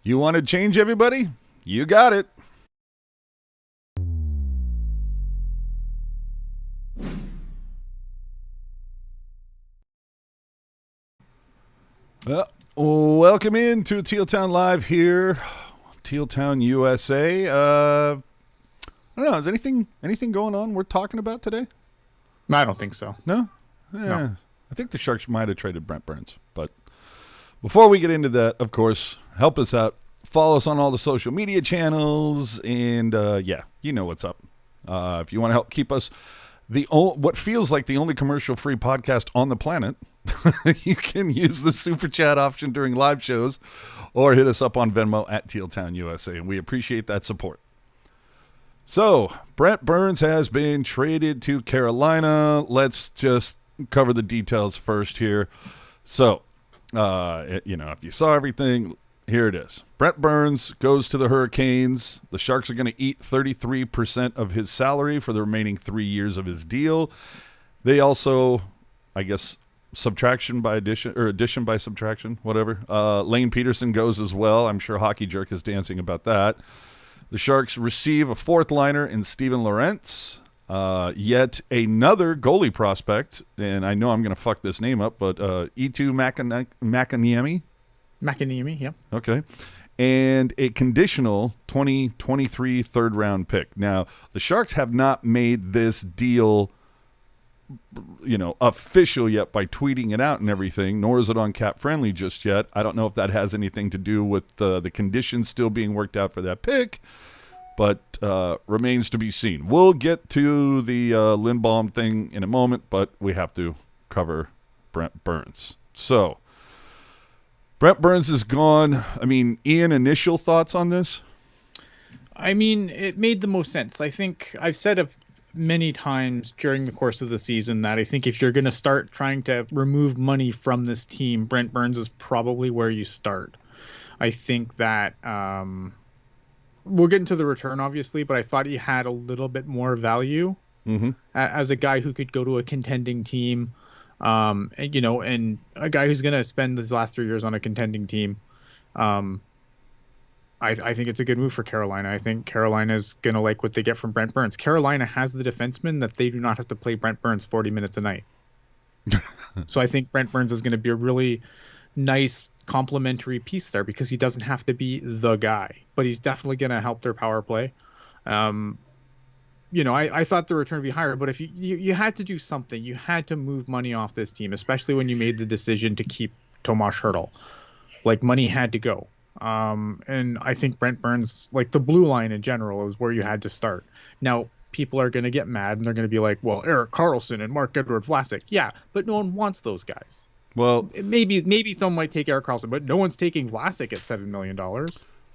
You want to change everybody? You got it. Welcome in to Teal Town Live here, Teal Town, USA. I don't know. Is anything going on we're talking about today? I don't think so. No? No. I think the Sharks might have traded Brent Burns. But before we get into that, of course, help us out. Follow us on all the social media channels. And, you know what's up. If you want to help keep us what feels like the only commercial-free podcast on the planet, you can use the Super Chat option during live shows or hit us up on Venmo at Teal Town USA. And we appreciate that support. So, Brent Burns has been traded to Carolina. Let's just cover the details first here. So, if you saw everything, here it is. Brent Burns goes to the Hurricanes. The Sharks are going to eat 33% of his salary for the remaining 3 years of his deal. They also, I guess, subtraction by addition or addition by subtraction, whatever. Lane Pederson goes as well. I'm sure Hockey Jerk is dancing about that. The Sharks receive a fourth liner in Steven Lorentz, yet another goalie prospect, and I know I'm going to fuck this name up, but Eetu Makiniemi. Makiniemi, yeah. Okay. And a conditional 2023 third-round pick. Now, the Sharks have not made this deal official yet by tweeting it out and everything, nor is it on Cap Friendly just yet. I don't know if that has anything to do with the conditions still being worked out for that pick, but remains to be seen. We'll get to the Lindblom thing in a moment, but we have to cover Brent Burns. So, Brent Burns is gone. I mean, Ian, initial thoughts on this? I mean, it made the most sense. I think I've said many times during the course of the season that I think if you're going to start trying to remove money from this team, Brent Burns is probably where you start. I think that we'll get into the return, obviously, but I thought he had a little bit more value as a guy who could go to a contending team, and a guy who's going to spend his last 3 years on a contending team. I think it's a good move for Carolina. I think Carolina's going to like what they get from Brent Burns. Carolina has the defenseman that they do not have to play Brent Burns 40 minutes a night. So I think Brent Burns is going to be a really nice complementary piece there because he doesn't have to be the guy, but he's definitely going to help their power play. I thought the return would be higher, but if you had to do something, you had to move money off this team, especially when you made the decision to keep Tomas Hertl. Like, money had to go. And I think Brent Burns, like the blue line in general, is where you had to start. Now, people are going to get mad and they're going to be like, well, Erik Karlsson and Marc-Edouard Vlasic. Yeah, but no one wants those guys. Well, maybe someone might take Erik Karlsson, but no one's taking Vlasic at $7 million.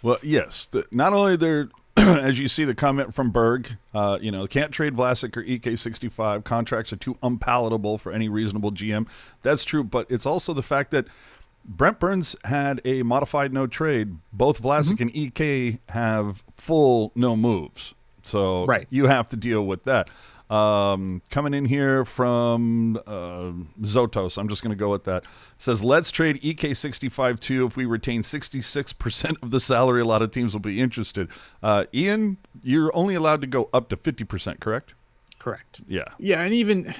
Well, yes. Not only they're, as you see the comment from Berg, can't trade Vlasic or EK65. Contracts are too unpalatable for any reasonable GM. That's true, but it's also the fact that Brent Burns had a modified no trade. Both Vlasic and EK have full no moves. So you have to deal with that. Coming in here from Zotos, I'm just going to go with that. Says, let's trade EK65 too. If we retain 66% of the salary, a lot of teams will be interested. Ian, you're only allowed to go up to 50%, correct? Correct. Yeah. Yeah, and even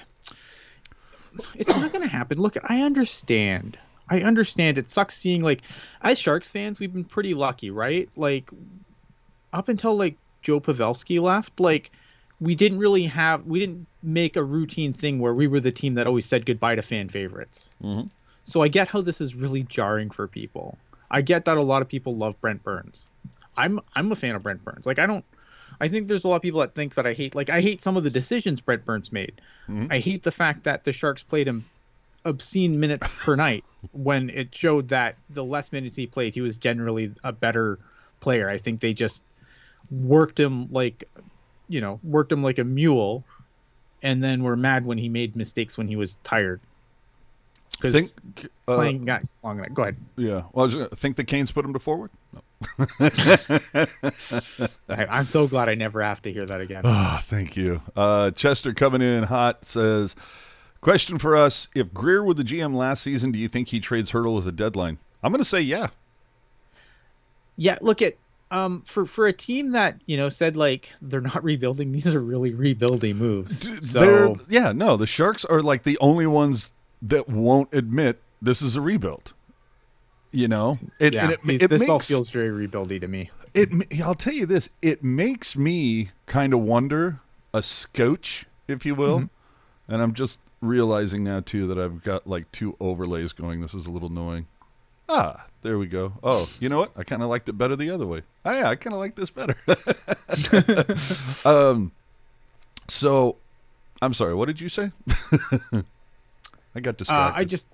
it's not going to happen. Look, I understand. It sucks seeing, like, as Sharks fans, we've been pretty lucky, right? Like, up until, like, Joe Pavelski left, like, we didn't make a routine thing where we were the team that always said goodbye to fan favorites. So I get how this is really jarring for people. I get that a lot of people love Brent Burns. I'm a fan of Brent Burns. Like, I think there's a lot of people that think that I hate some of the decisions Brent Burns made. I hate the fact that the Sharks played him obscene minutes per night when it showed that the less minutes he played, he was generally a better player. I think they just worked him like a mule, and then were mad when he made mistakes when he was tired. Because playing guys long enough. Go ahead. Yeah. Well, I think the Canes put him to forward. No. I'm so glad I never have to hear that again. Oh, thank you. Chester coming in hot says, question for us: if Grier were the GM last season, do you think he trades Hertl as a deadline? I'm going to say yeah. Yeah, look at for a team that, said like they're not rebuilding, these are really rebuilding moves. So The Sharks are like the only ones that won't admit this is a rebuild. yeah, this all feels very rebuildy to me. I'll tell you this, it makes me kind of wonder, a scotch, if you will. Mm-hmm. And I'm just realizing now too that I've got like 2 overlays going. This is a little annoying. There we go. Oh, you know what? I kind of liked it better the other way. Oh, yeah, I kind of like this better. So, I'm sorry. What did you say? I got distracted.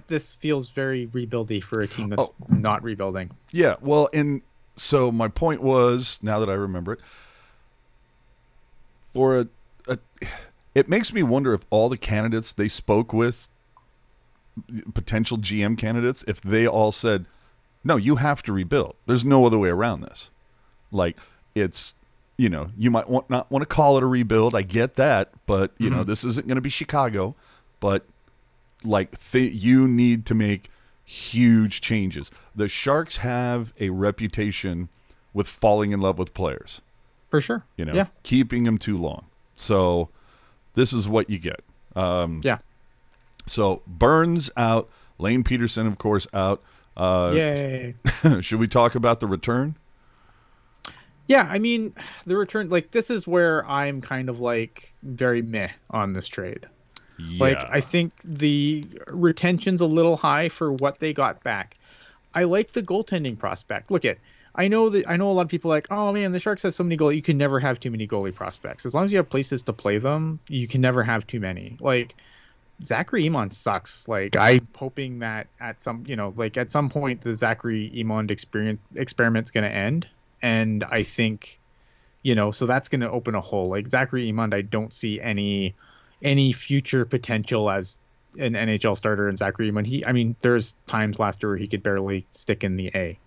This feels very rebuildy for a team that's not rebuilding. Yeah, well, and so my point was, now that I remember it, it makes me wonder if all the candidates they spoke with, potential GM candidates, if they all said, no, you have to rebuild. There's no other way around this. Like, it's, you might not want to call it a rebuild. I get that. But, this isn't going to be Chicago. But, like, you need to make huge changes. The Sharks have a reputation with falling in love with players. For sure. Keeping them too long. So, this is what you get. Yeah. So Burns out, Lane Pederson, of course, out. Yay! Should we talk about the return? Yeah, I mean, the return, like, this is where I'm kind of like very meh on this trade. Yeah. Like, I think the retention's a little high for what they got back. I like the goaltending prospect. I know a lot of people are like, oh man, the Sharks have so many goalies. You can never have too many goalie prospects. As long as you have places to play them, you can never have too many. Like, Zachary Emond sucks. Like, I'm hoping that at some point the Zachary Emond experiment's going to end. And I think, so that's going to open a hole. Like, Zachary Emond, I don't see any future potential as an NHL starter. And Zachary Emond, there's times last year where he could barely stick in the A.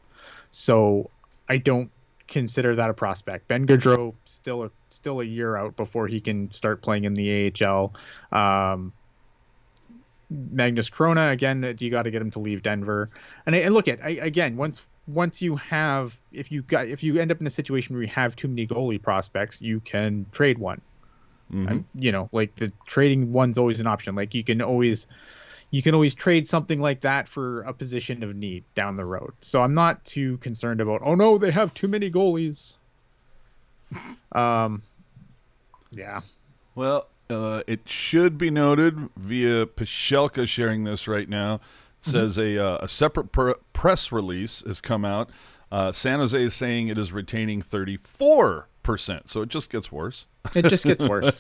So I don't consider that a prospect. Ben Gaudreau still a year out before he can start playing in the AHL. Magnus Corona, again, you got to get him to leave Denver. And look at, again, once you have, if you end up in a situation where you have too many goalie prospects, you can trade one. Mm-hmm. And, like, the trading one's always an option. Like, you can always trade something like that for a position of need down the road. So I'm not too concerned about, oh no, they have too many goalies. Yeah. Well, it should be noted via Pashelka sharing this right now. It says a separate press release has come out. San Jose is saying it is retaining 34%. So it just gets worse. It just gets worse.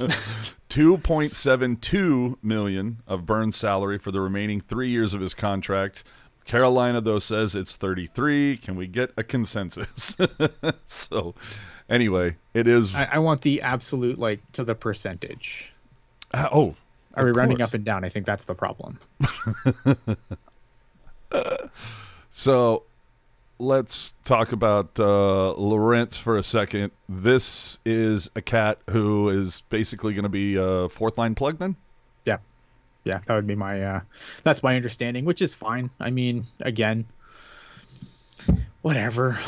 $2.72 million of Burns' salary for the remaining 3 years of his contract. Carolina, though, says it's 33. Can we get a consensus? So, anyway, it is. I want the absolute, like, to the percentage. Are we rounding up and down? I think that's the problem. So, let's talk about Lorentz for a second. This is a cat who is basically going to be a fourth-line plug then? Yeah, that would be that's my understanding, which is fine. I mean, again, whatever.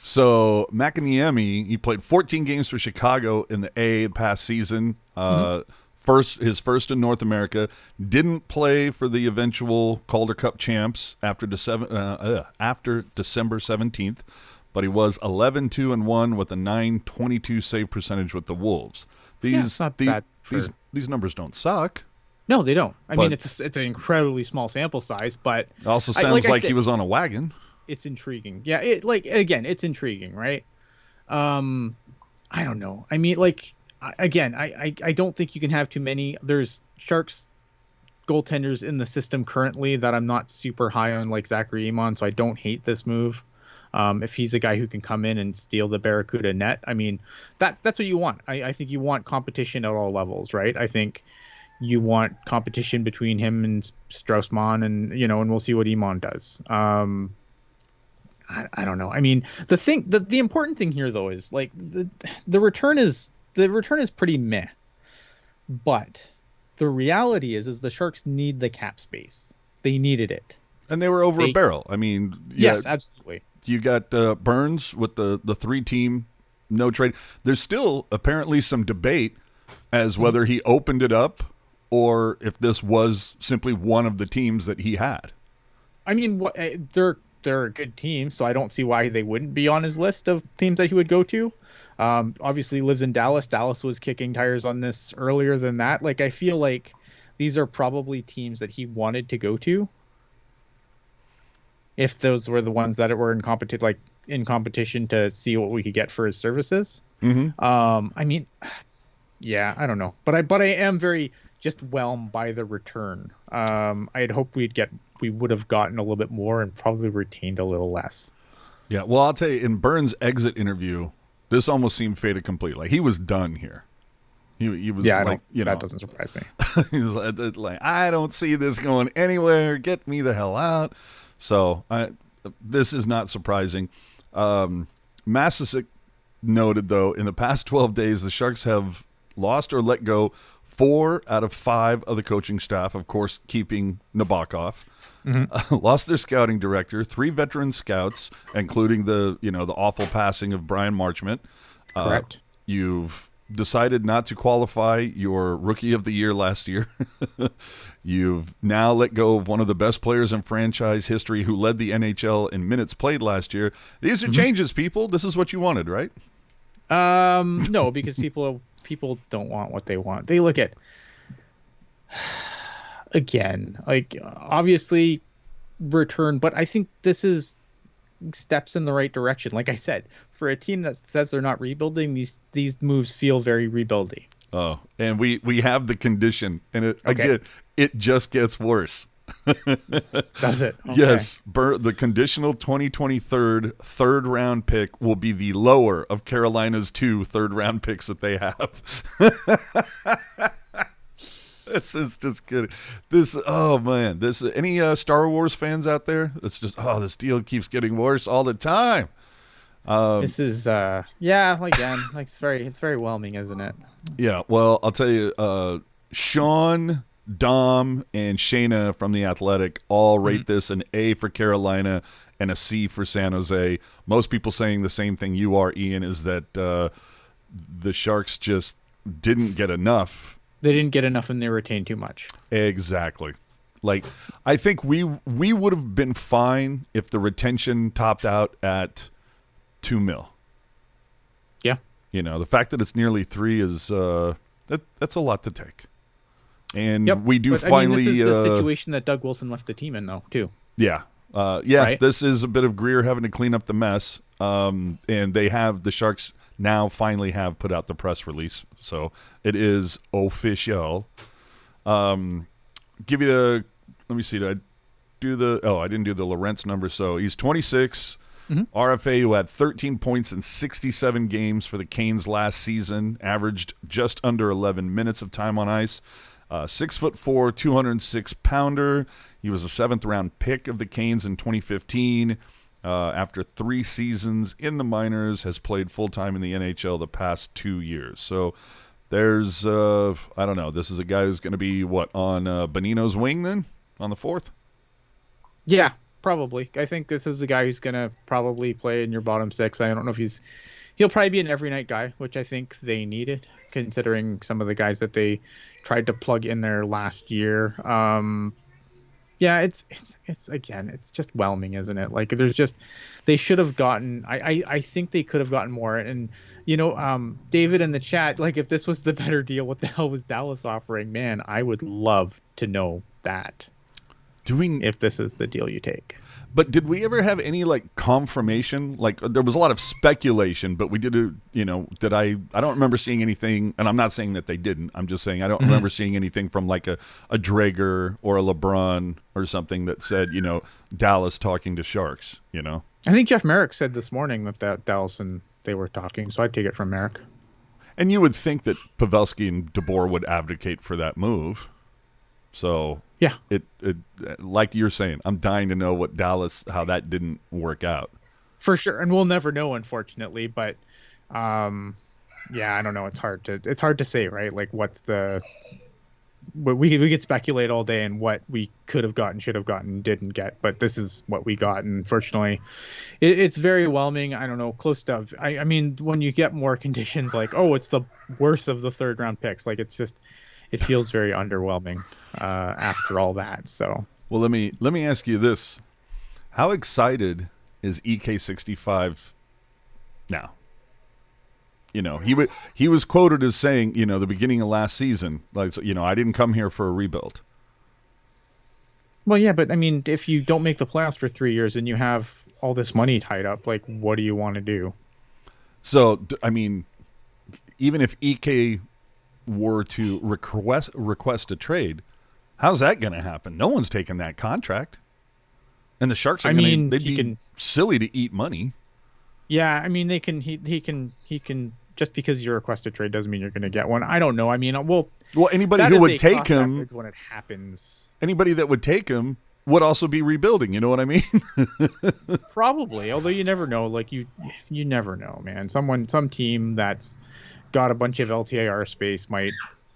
So, Makiniemi, he played 14 games for Chicago in the A past season. His first in North America. Didn't play for the eventual Calder Cup champs after December 17th, but he was 11-2-1 with a .922 save percentage with the Wolves. These numbers don't suck. No, they don't. I mean, it's an incredibly small sample size, but it also sounds like he was on a wagon. It's intriguing. Yeah, it's intriguing, right? I don't know. I mean, like, again, I don't think you can have too many. There's Sharks goaltenders in the system currently that I'm not super high on, like Zachary Emond, so I don't hate this move. If he's a guy who can come in and steal the Barracuda net, I mean, that's what you want. I think you want competition at all levels, right? I think you want competition between him and Strauss-Mahn, and and we'll see what Emond does. I don't know. I mean, the important thing here though is, like, the return is pretty meh, but the reality is the Sharks need the cap space. They needed it, and they were over a barrel. I mean, yeah. Yes, absolutely. You got Burns with the 3-team no trade. There's still apparently some debate as whether he opened it up or if this was simply one of the teams that he had. I mean, they're a good team, so I don't see why they wouldn't be on his list of teams that he would go to. Obviously, he lives in Dallas. Dallas was kicking tires on this earlier than that. Like, I feel like these are probably teams that he wanted to go to, if those were the ones that were in competition to see what we could get for his services. Mm-hmm. I mean, yeah, I don't know, but I am very just whelmed by the return. I had hoped we would have gotten a little bit more and probably retained a little less. Yeah, well, I'll tell you, in Burns' exit interview, this almost seemed fait accompli. Like, he was done here. He was that doesn't surprise me. He was like, I don't see this going anywhere. Get me the hell out. So this is not surprising. Masisic noted, though, in the past 12 days, the Sharks have lost or let go 4 out of 5 of the coaching staff, of course, keeping Nabokov. Mm-hmm. Lost their scouting director, 3 veteran scouts, including the awful passing of Brian Marchment. Correct. You've decided not to qualify your rookie of the year last year. You've now let go of one of the best players in franchise history who led the NHL in minutes played last year. These are changes, people. This is what you wanted, right? No, because people don't want what they want. They look at, again, like, obviously return, but I think this is steps in the right direction. Like I said, for a team that says they're not rebuilding, these moves feel very rebuildy. Oh, and we have the condition, and it just gets worse. Does it? Okay. Yes, the conditional 2023 third round pick will be the lower of Carolina's 2 third-round picks that they have. This is just good. Any Star Wars fans out there? It's just, this deal keeps getting worse all the time. This is again, like, it's very whelming, isn't it? Yeah, well, I'll tell you, Sean, Dom, and Shayna from The Athletic all rate this an A for Carolina and a C for San Jose. Most people saying the same thing you are, Ian, is that the Sharks just didn't get enough. They didn't get enough and they retained too much. Exactly. Like, I think we would have been fine if the retention topped out at $2 million. Yeah. The fact that it's nearly 3 is that's a lot to take. And we do but, finally. This is the situation that Doug Wilson left the team in, though, too. Yeah. Right? This is a bit of Grier having to clean up the mess. And the Sharks now finally have put out the press release. So it is official. Let me see. I didn't do the Lorentz number. So he's 26. RFA, who had 13 points in 67 games for the Canes last season, averaged just under 11 minutes of time on ice. 6'4", 206-pounder. He was a 7th-round pick of the Canes in 2015. After 3 seasons in the minors, has played full-time in the NHL the past 2 years. So there's, I don't know, this is a guy who's going to be, on Bonino's wing then, on the 4th? Yeah, probably. I think this is the guy who's going to probably play in your bottom 6. I don't know if he'll probably be an every-night guy, which I think they needed, considering some of the guys that they tried to plug in there last year. It's just whelming, isn't it? Like, they should have gotten, I think they could have gotten more. And, David in the chat, like, if this was the better deal, what the hell was Dallas offering? Man, I would love to know that. If this is the deal you take. But did we ever have any, confirmation? Like, there was a lot of speculation, but we I don't remember seeing anything, and I'm not saying that they didn't. I'm just saying I don't remember seeing anything from, a Drager or a LeBron or something that said, Dallas talking to Sharks, I think Jeff Merrick said this morning that Dallas and they were talking, so I'd take it from Merrick. And you would think that Pavelski and DeBoer would advocate for that move. So... yeah, it like you're saying, I'm dying to know how that didn't work out. For sure, and we'll never know, unfortunately. But I don't know. It's hard to say, right? Like, what's the we could speculate all day on what we could have gotten, should have gotten, didn't get, but this is what we got. And unfortunately, it's very whelming. I don't know, close to. I mean, when you get more conditions like, oh, it's the worst of the third round picks, like it's just, it feels very underwhelming after all that. So, well, let me ask you this: how excited is EK65 now? You know, he was quoted as saying, you know, the beginning of last season, like, you know, I didn't come here for a rebuild. well, yeah, but I mean, if you don't make the playoffs for 3 years and you have all this money tied up, like, what do you want to do? So, I mean, even if EK were to request a trade, how's that going to happen? No one's taking that contract, and the Sharks are they'd be silly to eat money. Yeah, I mean, they can. He can. Just because you request a trade doesn't mean you're going to get one. I don't know. I mean, well, anybody who would take him when it happens, anybody that would take him would also be rebuilding. You know what I mean? Probably. Although you never know. Like you never know, man. Some team that's got a bunch of LTIR space might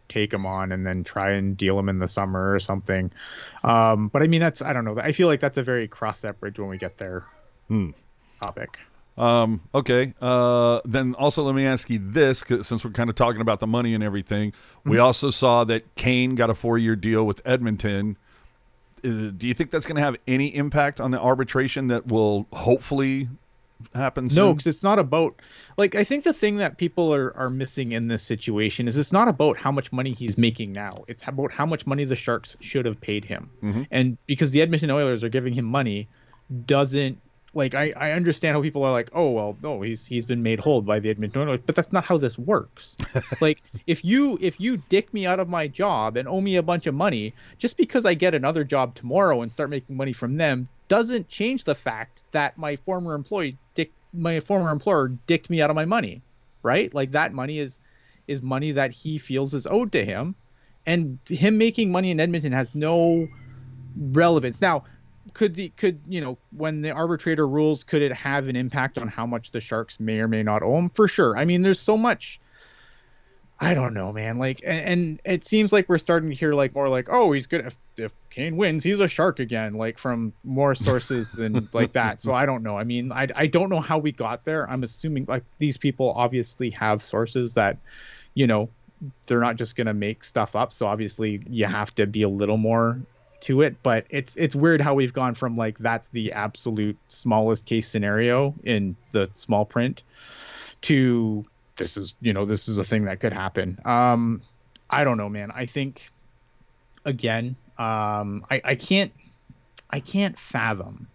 take him on and then try and deal him in the summer or something. But I mean, I don't know. I feel like that's a very cross that bridge when we get there topic. Okay. Then also let me ask you this, 'cause since we're kind of talking about the money and everything, we also saw that Kane got a 4-year deal with Edmonton. Do you think that's going to have any impact on the arbitration that will hopefully happen soon? No, because it's not about, like, I think the thing that people are missing in this situation is it's not about how much money he's making now. It's about how much money the Sharks should have paid him. Mm-hmm. And because the Edmonton Oilers are giving him money doesn't, like, I understand how people are like, oh, well, no, he's been made whole by the Edmonton Oilers, but that's not how this works. Like, if you dick me out of my job and owe me a bunch of money, just because I get another job tomorrow and start making money from them doesn't change the fact that my former employer dicked me out of my money, right? Like, that money is money that he feels is owed to him, and him making money in Edmonton has no relevance. Now, could you know, when the arbitrator rules, could it have an impact on how much the Sharks may or may not owe him? For sure. I mean, there's so much. I don't know, man. Like, and it seems like we're starting to hear like more like, oh, he's good if Kane wins, he's a Shark again, like from more sources than like that. So I don't know. I mean, I don't know how we got there. I'm assuming like these people obviously have sources that, you know, they're not just gonna make stuff up. So obviously you have to be a little more to it, but it's weird how we've gone from like that's the absolute smallest case scenario in the small print to this is a thing that could happen. I don't know, man. I think again, I can't fathom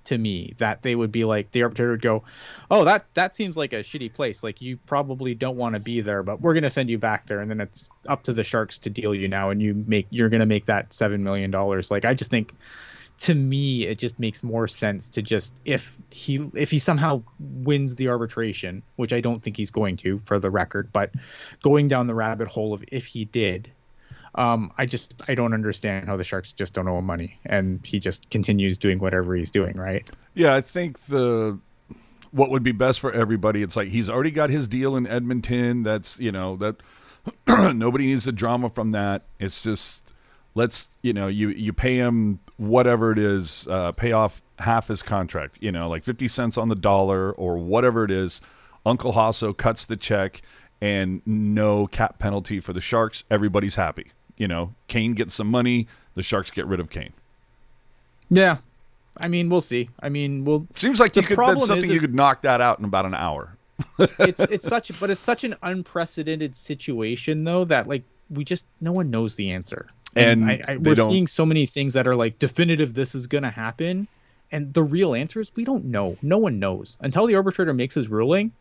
to me that they would be like, the arbitrator would go, oh, that seems like a shitty place, like you probably don't want to be there, but we're going to send you back there, and then it's up to the Sharks to deal you now, and you're going to make that $7 million. Like, I just think, to me, it just makes more sense to just, if he somehow wins the arbitration, which I don't think he's going to, for the record, but going down the rabbit hole of if he did, I don't understand how the Sharks just don't owe him money, and he just continues doing whatever he's doing, right? Yeah, I think what would be best for everybody, it's like he's already got his deal in Edmonton. That's, that nobody needs the drama from that. It's just, let's, you pay him whatever it is, pay off half his contract, like 50 cents on the dollar or whatever it is. Uncle Hasso cuts the check and no cap penalty for the Sharks. Everybody's happy. Kane gets some money. The Sharks get rid of Kane. Yeah. I mean, we'll see. I mean, seems like that's something you could knock that out in about an hour. it's such an unprecedented situation though, that like no one knows the answer. And we're seeing so many things that are like definitive, this is going to happen. And the real answer is we don't know. No one knows until the arbitrator makes his ruling.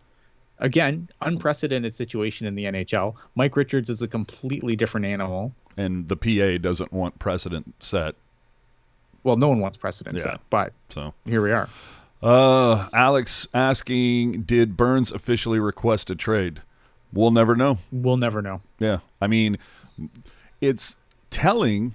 Again, unprecedented situation in the NHL. Mike Richards is a completely different animal. And the PA doesn't want precedent set. Well, no one wants precedent set, but so here we are. Alex asking, did Burns officially request a trade? We'll never know. We'll never know. Yeah. I mean, it's telling,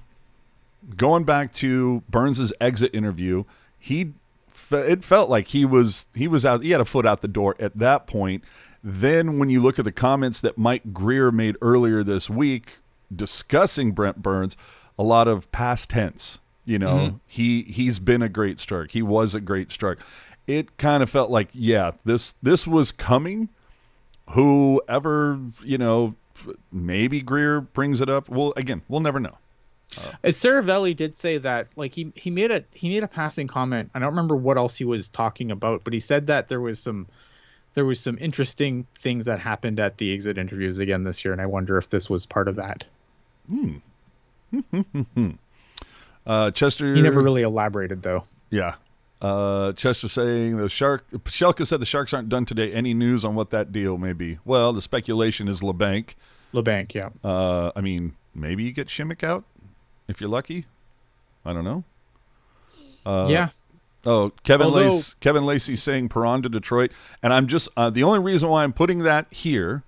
going back to Burns' exit interview, it felt like he was out. He had a foot out the door at that point. Then when you look at the comments that Mike Grier made earlier this week discussing Brent Burns, a lot of past tense. You know, he's been a great Shark. He was a great Shark. It kind of felt like, yeah, this was coming. Whoever, you know, maybe Grier brings it up. Well, again, we'll never know. Saravelli did say that, like, he made a passing comment. I don't remember what else he was talking about, but he said that there was some interesting things that happened at the exit interviews again this year, and I wonder if this was part of that. Chester. He never really elaborated, though. Yeah. Chester saying Schalke said the Sharks aren't done today. Any news on what that deal may be? Well, the speculation is Labanc. Labanc, yeah. I mean, maybe you get Shimmick out if you're lucky. I don't know. Yeah. Oh, Kevin Lacey saying Perron to Detroit, and I'm just the only reason why I'm putting that here,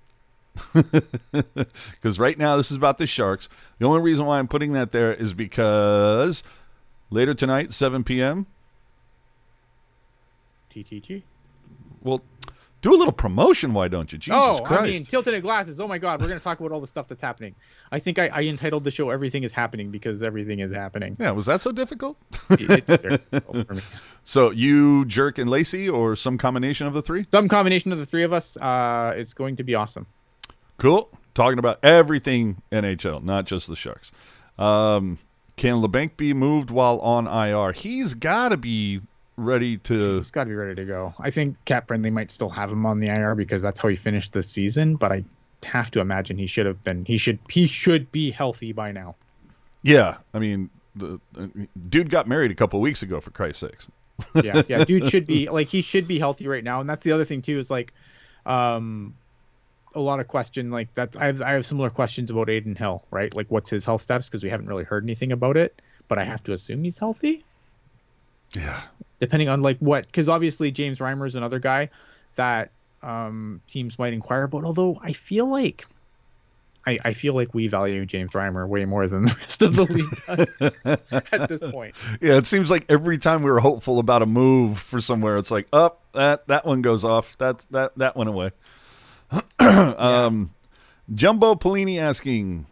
because right now this is about the Sharks. The only reason why I'm putting that there is because later tonight, 7 p.m. TTG. Well, do a little promotion, why don't you? Jesus Christ. I mean, Tilted Glasses. Oh my God, we're going to talk about all the stuff that's happening. I think I entitled the show "Everything Is Happening" because everything is happening. Yeah, was that so difficult? It's very difficult for me. So you, Jerk, and Lacey, or some combination of the three? Some combination of the three of us. It's going to be awesome. Cool. Talking about everything NHL, not just the Sharks. Can Labanc be moved while on IR? He's got to be ready to. He's got to be ready to go. I think Cap Friendly might still have him on the IR because that's how he finished the season. But I have to imagine he should have been. He should be healthy by now. Yeah, I mean, the dude got married a couple of weeks ago. For Christ's sakes. yeah, dude should be like he should be healthy right now. And that's the other thing too is like, a lot of question like that. I have similar questions about Aiden Hill, right? Like, what's his health status? Because we haven't really heard anything about it. But I have to assume he's healthy. Yeah. Depending on like what, because obviously James Reimer is another guy that teams might inquire about. Although I feel like we value James Reimer way more than the rest of the league does at this point. Yeah, it seems like every time we were hopeful about a move for somewhere, it's like, that one goes off. That went away. Jumbo Polini asking,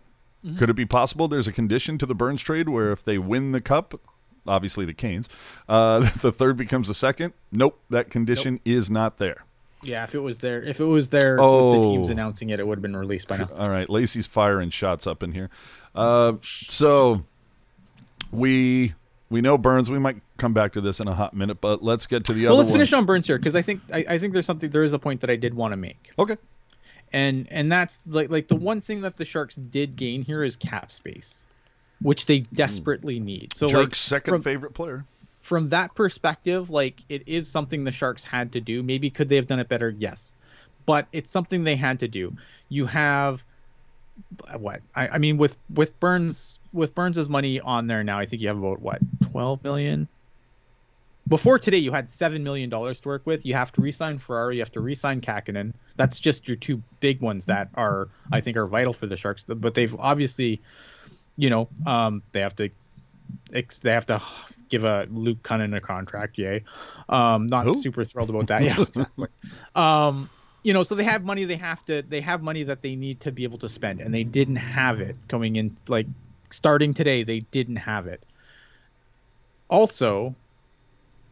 could it be possible there's a condition to the Burns trade where if they win the cup, obviously the Canes, the third becomes the second? Nope, that condition is not there. Yeah, if it was there with the teams announcing it, it would have been released by now. All right, Lacey's firing shots up in here. So we know Burns. We might come back to this in a hot minute, but let's get to the other one. Well, let's finish on Burns here because I think there is a point that I did want to make. Okay. And that's like the one thing that the Sharks did gain here is cap space, which they desperately need. So Sharks' second favorite player. From that perspective, like it is something the Sharks had to do. Maybe could they have done it better? Yes, but it's something they had to do. You have what? I mean, with Burns' money on there now, I think you have about what, $12 million. Before today, you had $7 million to work with. You have to re-sign Ferrari. You have to re-sign Kakkonen. That's just your two big ones that I think are vital for the Sharks. But they've obviously, they have to give a Luke Cunnin a contract. Yay. Not super thrilled about that. Yeah, exactly. So they have money. They have money that they need to be able to spend, and they didn't have it coming in. Like starting today, they didn't have it. Also,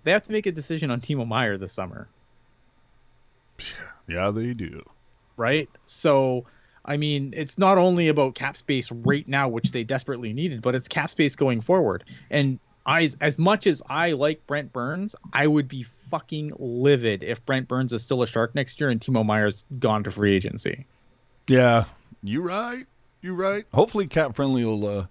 they have to make a decision on Timo Meier this summer. Yeah, they do. Right? So, I mean, it's not only about cap space right now, which they desperately needed, but it's cap space going forward. And as much as I like Brent Burns, I would be fucking livid if Brent Burns is still a Shark next year and Timo Meier's gone to free agency. Yeah, you're right. Hopefully Cap Friendly will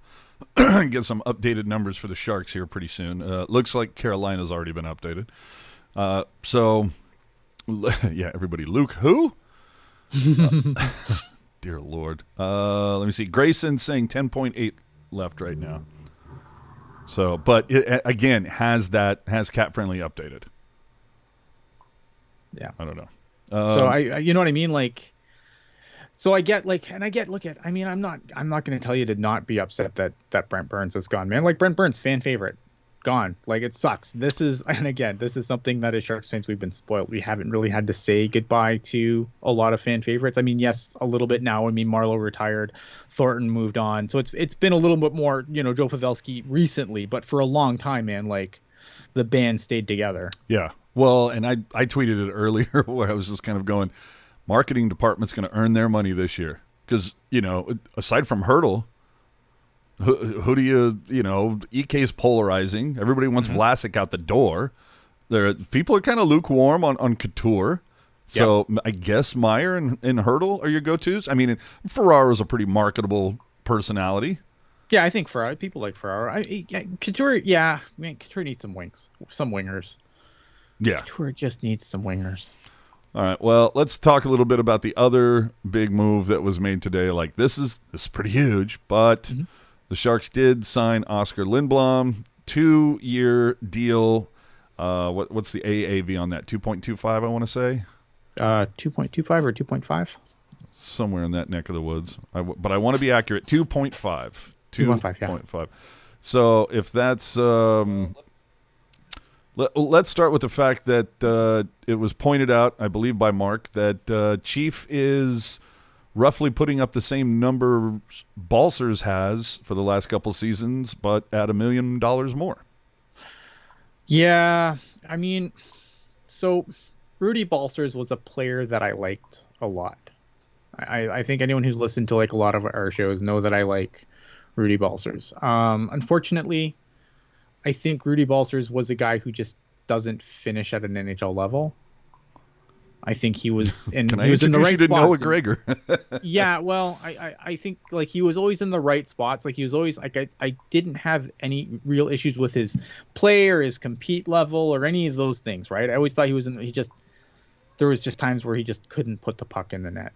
get some updated numbers for the Sharks here pretty soon. Looks like Carolina's already been updated. So, yeah, everybody. Luke who? Dear Lord. Let me see. Grayson saying 10.8 left right now. So, but it, again, has Cap Friendly updated? Yeah, I don't know. So you know what I mean? Like, so I get look at. I mean, I'm not going to tell you to not be upset that Brent Burns has gone, man. Like Brent Burns, fan favorite, gone. Like, it sucks. And again, this is something that as Sharks fans we've been spoiled. We haven't really had to say goodbye to a lot of fan favorites. I mean, yes, a little bit now. I mean, Marlowe retired, Thornton moved on, so it's been a little bit more, Joe Pavelski recently, but for a long time, man, like, the band stayed together. Yeah. Well, and I tweeted it earlier where I was just kind of going, marketing department's going to earn their money this year because aside from Hurdle. Who do EK's polarizing. Everybody wants Vlasic out the door. People are kind of lukewarm on Couture. So I guess Meyer and Hurdle are your go-tos. I mean, Ferraro's a pretty marketable personality. Yeah, I think people like Ferraro. Couture, yeah. I mean, Couture needs some wingers. Yeah. Couture just needs some wingers. All right, well, let's talk a little bit about the other big move that was made today. Like, this is pretty huge, but... The Sharks did sign Oskar Lindblom, 2-year deal. What's the AAV on that? 2.25, I want to say? 2.25 or 2.5? Somewhere in that neck of the woods. But I want to be accurate. 2.5. 2.5, yeah. 2.5. So if that's... let's start with the fact that it was pointed out, I believe by Mark, that Chief is... roughly putting up the same number Balsers has for the last couple seasons, but at $1 million more. Yeah, I mean, so Rudy Balsers was a player that I liked a lot. I think anyone who's listened to like a lot of our shows know that I like Rudy Balsers. Unfortunately, I think Rudy Balsers was a guy who just doesn't finish at an NHL level. I think he was in. Can I he was in the right you to spots. Noah Gregor? Yeah, well, I think like he was always in the right spots. Like he was always like I didn't have any real issues with his play or his compete level or any of those things. Right? I always thought he was in. There was just times where he just couldn't put the puck in the net.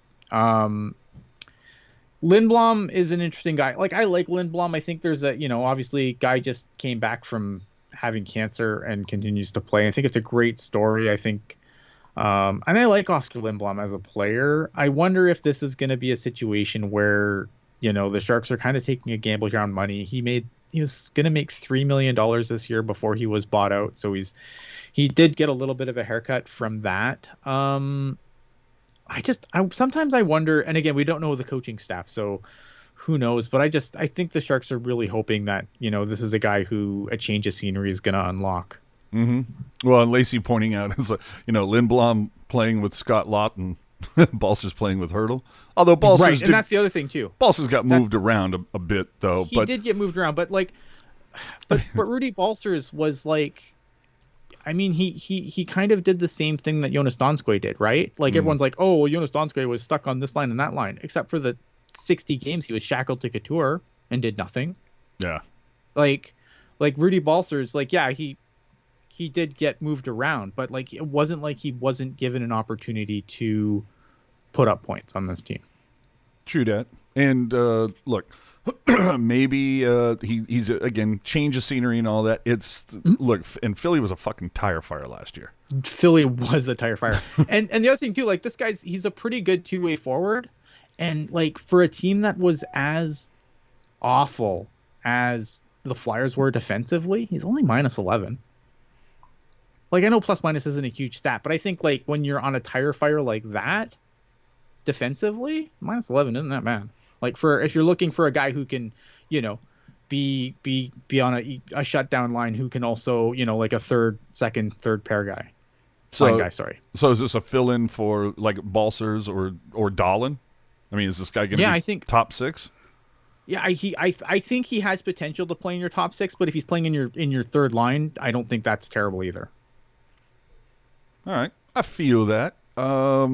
Lindblom is an interesting guy. Like I like Lindblom. I think there's obviously guy just came back from having cancer and continues to play. I think it's a great story. I think. And I like Oskar Lindblom as a player. I wonder if this is going to be a situation where, the Sharks are kind of taking a gamble here on money. He was going to make $3 million this year before he was bought out. So he did get a little bit of a haircut from that. Sometimes I wonder, and again, we don't know the coaching staff, so who knows, but I think the Sharks are really hoping that, this is a guy who a change of scenery is going to unlock. Mm-hmm. Well, and Lacey pointing out is Lindblom playing with Scott Lawton, Balsers playing with Hurdle. Although Balsers right, and that's the other thing too. Balsers got moved around a bit though. He did get moved around, but Rudy Balsers was like, I mean, he kind of did the same thing that Jonas Donskoy did, right? Like everyone's like, oh, well, Jonas Donskoy was stuck on this line and that line, except for the 60 games he was shackled to Couture and did nothing. Yeah. Like Rudy Balsers, like yeah, he did get moved around, but like it wasn't like he wasn't given an opportunity to put up points on this team. True that. And look, maybe he's again change of scenery and all that. Look, and Philly was a fucking tire fire last year. Philly was a tire fire, and the other thing too, like he's a pretty good two-way forward, and like for a team that was as awful as the Flyers were defensively, he's only -11. Like, I know plus minus isn't a huge stat, but I think, like, when you're on a tire fire like that, defensively, -11 isn't that bad. Like, if you're looking for a guy who can, be on a shutdown line, who can also, like a third pair guy. Line guy, sorry. So is this a fill-in for, like, Balsers or Dahlin? I mean, is this guy going to be top six? Yeah, I think he has potential to play in your top six, but if he's playing in your third line, I don't think that's terrible either. All right, I feel that. I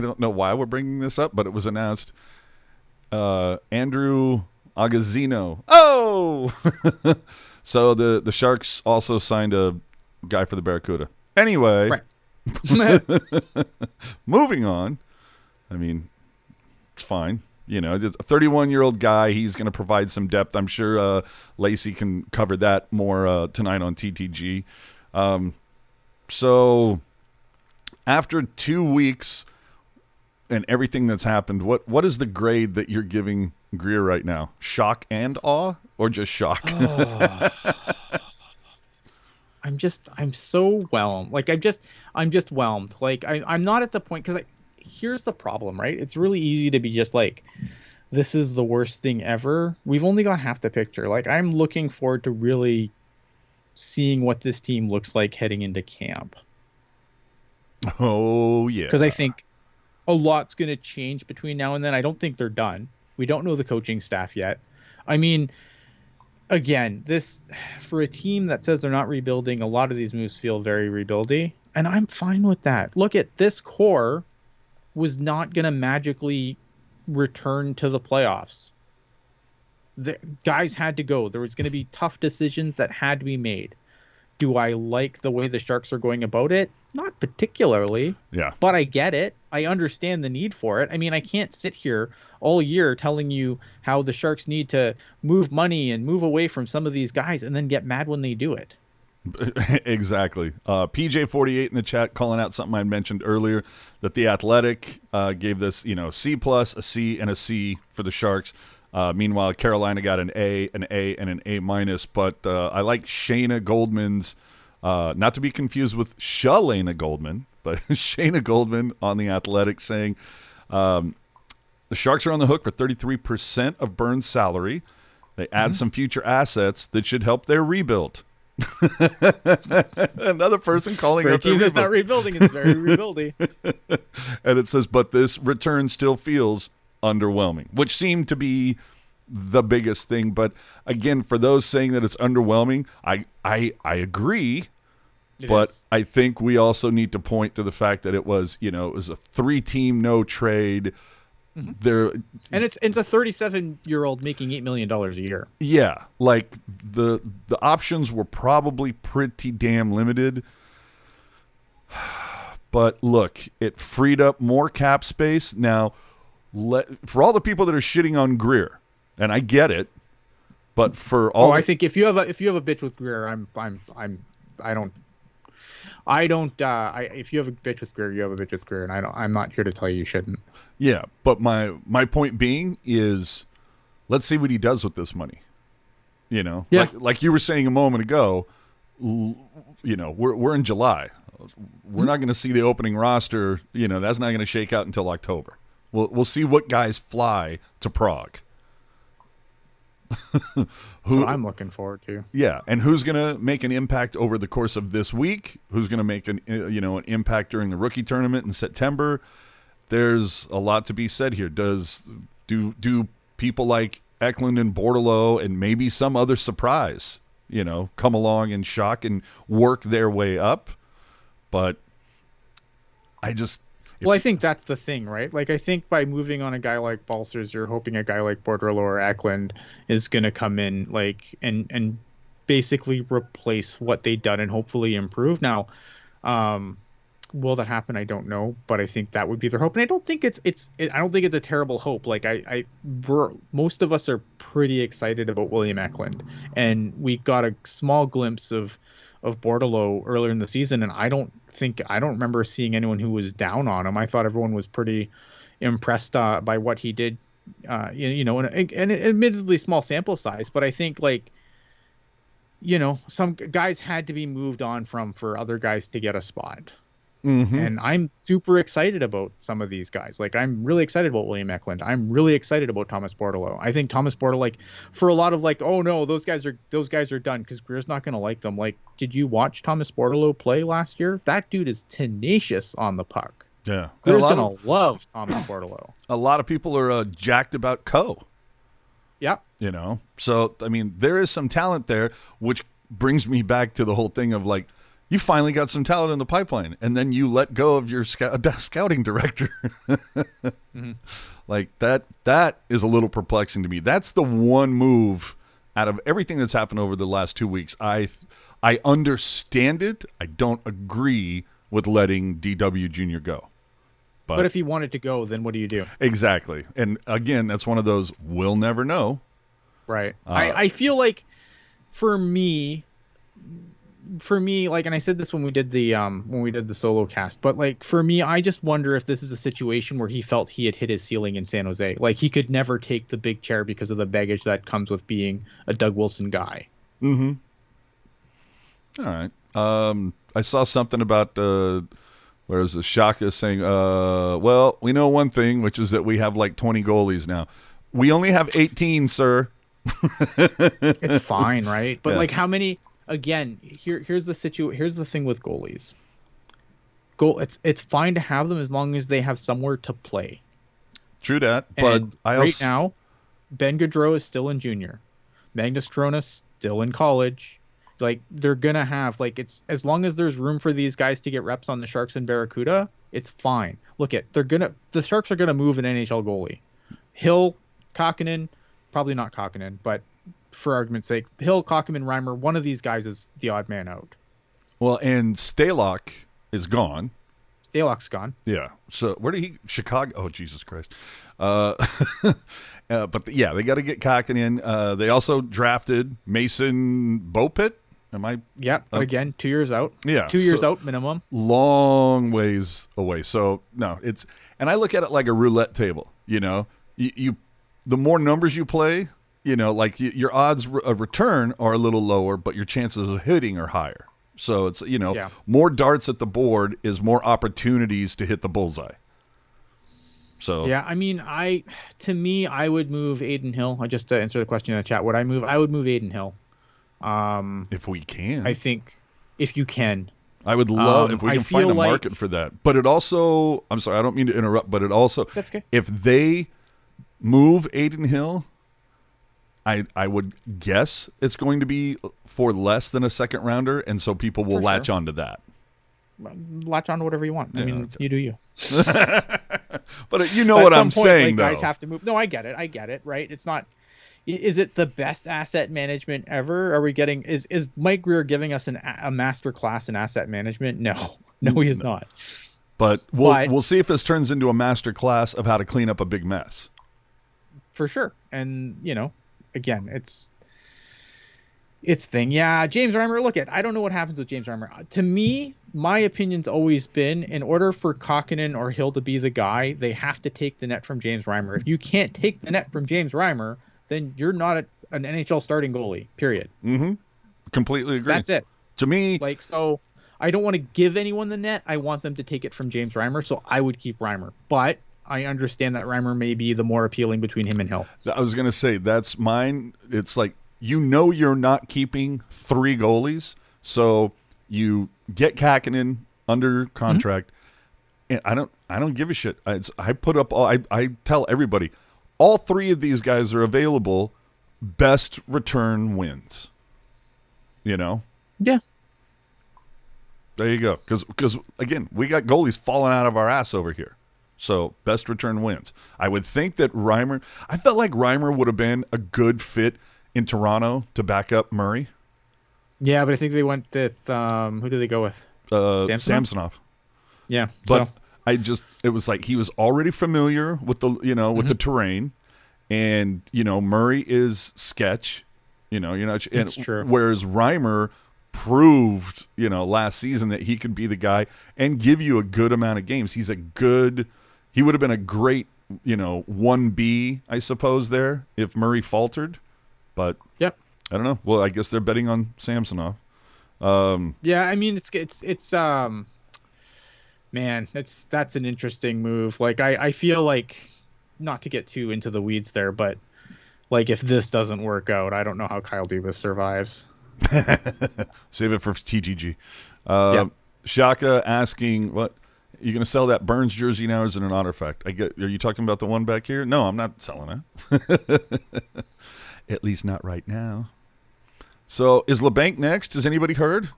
don't know why we're bringing this up, but it was announced. Andrew Agazzino. Oh, so the Sharks also signed a guy for the Barracuda. Anyway, right. Moving on. I mean, it's fine. Just a 31-year-old guy. He's going to provide some depth. I'm sure Lacey can cover that more tonight on TTG. So after 2 weeks, and everything that's happened, what is the grade that you're giving Grier right now? Shock and awe, or just shock? Oh, I'm so whelmed. Like I'm just whelmed. Like I'm not at the point because here's the problem, right? It's really easy to be just like, this is the worst thing ever. We've only got half the picture. Like I'm looking forward to really seeing what this team looks like heading into camp. Oh yeah. Because I think a lot's going to change between now and then. I don't think they're done. We don't know the coaching staff yet. I mean, again, this for a team that says they're not rebuilding, a lot of these moves feel very rebuildy, and I'm fine with that. Look at this core was not going to magically return to the playoffs. The guys had to go. There was going to be tough decisions that had to be made. Do I like the way the Sharks are going about it? Not particularly. Yeah. But I get it. I understand the need for it. I mean, I can't sit here all year telling you how the Sharks need to move money and move away from some of these guys and then get mad when they do it. Exactly. PJ48 in the chat calling out something I mentioned earlier, that the Athletic gave this, C+, a C, and a C for the Sharks. Meanwhile, Carolina got an A, and an A minus. But I like Shayna Goldman's, not to be confused with Shalana Goldman, but Shayna Goldman on the Athletic saying the Sharks are on the hook for 33% of Burns' salary. They add some future assets that should help their rebuild. Another person calling out the team that's not rebuilding is very rebuilding. And it says, but this return still feels underwhelming, which seemed to be the biggest thing. But again, for those saying that it's underwhelming, I agree. But I think we also need to point to the fact that it was a 3-team no trade. There, and it's a 37-year-old making $8 million a year. Yeah, like the options were probably pretty damn limited. But look, it freed up more cap space. Now, for all the people that are shitting on Grier, and I get it, but for all, I think if you have a bitch with Grier, if you have a bitch with Grier, you have a bitch with Grier, and I'm not here to tell you shouldn't. Yeah, but my point being is, let's see what he does with this money. Yeah. Like you were saying a moment ago, we're in July. We're not going to see the opening roster. That's not going to shake out until October. We'll see what guys fly to Prague. Who I'm looking forward to. Yeah, and who's going to make an impact over the course of this week? Who's going to make an impact during the rookie tournament in September? There's a lot to be said here. Do people like Eklund and Bordelot and maybe some other surprise, come along and shock and work their way up? But I think that's the thing, right? Like, I think by moving on a guy like Balcers, you're hoping a guy like Bordelot or Eklund is going to come in, like, and basically replace what they've done and hopefully improve. Now, will that happen? I don't know, but I think that would be their hope. And I don't think it's a terrible hope. Like most of us are pretty excited about William Eklund, and we got a small glimpse of Bordelot earlier in the season, and I don't remember seeing anyone who was down on him. I thought everyone was pretty impressed by what he did, in an admittedly small sample size, but I think some guys had to be moved on for other guys to get a spot. Mm-hmm. And I'm super excited about some of these guys. Like, I'm really excited about William Eklund. I'm really excited about Thomas Bordelot. I think Thomas Bordelot, for a lot of oh no, those guys are done because Grier's not going to like them. Like, did you watch Thomas Bordelot play last year? That dude is tenacious on the puck. Yeah, Grier's going to love Thomas Bordelot. A lot of people are jacked about Coe. Yep. So I mean, there is some talent there, which brings me back to the whole thing of you finally got some talent in the pipeline, and then you let go of your scouting director. Mm-hmm. Like that is a little perplexing to me. That's the one move out of everything that's happened over the last 2 weeks. I understand it. I don't agree with letting DW Jr. go. But if he wanted to go, then what do you do? Exactly. And again, that's one of those we'll never know. Right. I feel like, for me, for me, like, and I said this when we did the solo cast, but like for me, I just wonder if this is a situation where he felt he had hit his ceiling in San Jose. Like he could never take the big chair because of the baggage that comes with being a Doug Wilson guy. Mm-hmm. All right. I saw something about where is the Shaka saying, well, we know one thing, which is that we have like 20 goalies now. We only have 18, sir. It's fine, right? But Yeah. like how many again, here's the thing with goalies. It's fine to have them as long as they have somewhere to play. True that, but And I right also now, Ben Gaudreau is still in junior. Magnus Cronus still in college. Like they're gonna have like it's as long as there's room for these guys to get reps on the Sharks and Barracuda, it's fine. Look at the Sharks are gonna move an NHL goalie. Hill, Kakkonen, probably not Kakkonen, but for argument's sake, Hill, Kakkonen, Reimer, one of these guys is the odd man out. well, and Stalock is gone. Stalock's gone. Yeah. So where did he? Chicago. Oh, Jesus Christ. But yeah, they got to get Kakkonen in. They also drafted Mason Bopit. Am I? Yep. But again, 2 years out. Yeah, 2 years so- out minimum. Long ways away. So no, it's, and I look at it like a roulette table. You know, you the more numbers you play, you know, like your odds of return are a little lower, but your chances of hitting are higher. So it's, you know, Yeah. more darts at the board is more opportunities to hit the bullseye. So Yeah, I mean, to me, I would move Aiden Hill. Just to answer the question in the chat, would I move? I would move Aiden Hill. if we can, I think if you can. I would love if we I can find a feel like- market for that. But it also, I'm sorry, I don't mean to interrupt, but it also, That's okay. if they move Aiden Hill, I would guess it's going to be for less than a second rounder, and so people will For latch sure. onto that. Latch on to whatever you want. I mean, okay. you do you. But you know But what at I'm some point, saying, like, though. guys have to move. No, I get it. Right? It's not. Is it the best asset management ever? Are we getting? Is Mike Grier giving us a master class in asset management? No, he is not. But But- we'll see if this turns into a master class of how to clean up a big mess. For sure. And again, it's thing. Yeah, James Reimer. Look I don't know what happens with James Reimer. To me, my opinion's always been, in order for Kakkonen or Hill to be the guy, they have to take the net from James Reimer. If you can't take the net from James Reimer, then you're not an NHL starting goalie. Period. Mm-hmm. Completely agree. That's it. To me, Like, so I don't want to give anyone the net. I want them to take it from James Reimer. So I would keep Reimer, but I understand that Reimer may be the more appealing between him and Hill. I was going to say, that's mine. It's like, you're not keeping 3 goalies, so you get Kakkonen under contract, and I don't give a shit. I put up all. I tell everybody, all 3 of these guys are available. Best return wins. You know, Yeah. there you go. Because again, we got goalies falling out of our ass over here. So best return wins. I would think that Reimer. I felt like Reimer would have been a good fit in Toronto to back up Murray. Yeah, but I think they went with who did they go with? Samsonov. Yeah. But so it was like he was already familiar with the, with the terrain, and, Murray is sketch, you're not, and It's true. whereas Reimer proved, last season that he could be the guy and give you a good amount of games. He would have been a great, 1B, I suppose, there if Murray faltered, but yep. I don't know. Well, I guess they're betting on Samsonov. Yeah, I mean it's man, that's an interesting move. Like I feel like, not to get too into the weeds there, but like if this doesn't work out, I don't know how Kyle Dubas survives. Save it for TGG. Yep. Shaka asking, what, you going to sell that Burns jersey now, or is it an artifact? Are you talking about the one back here? No, I'm not selling it. At least not right now. So is Labanc next? Has anybody heard?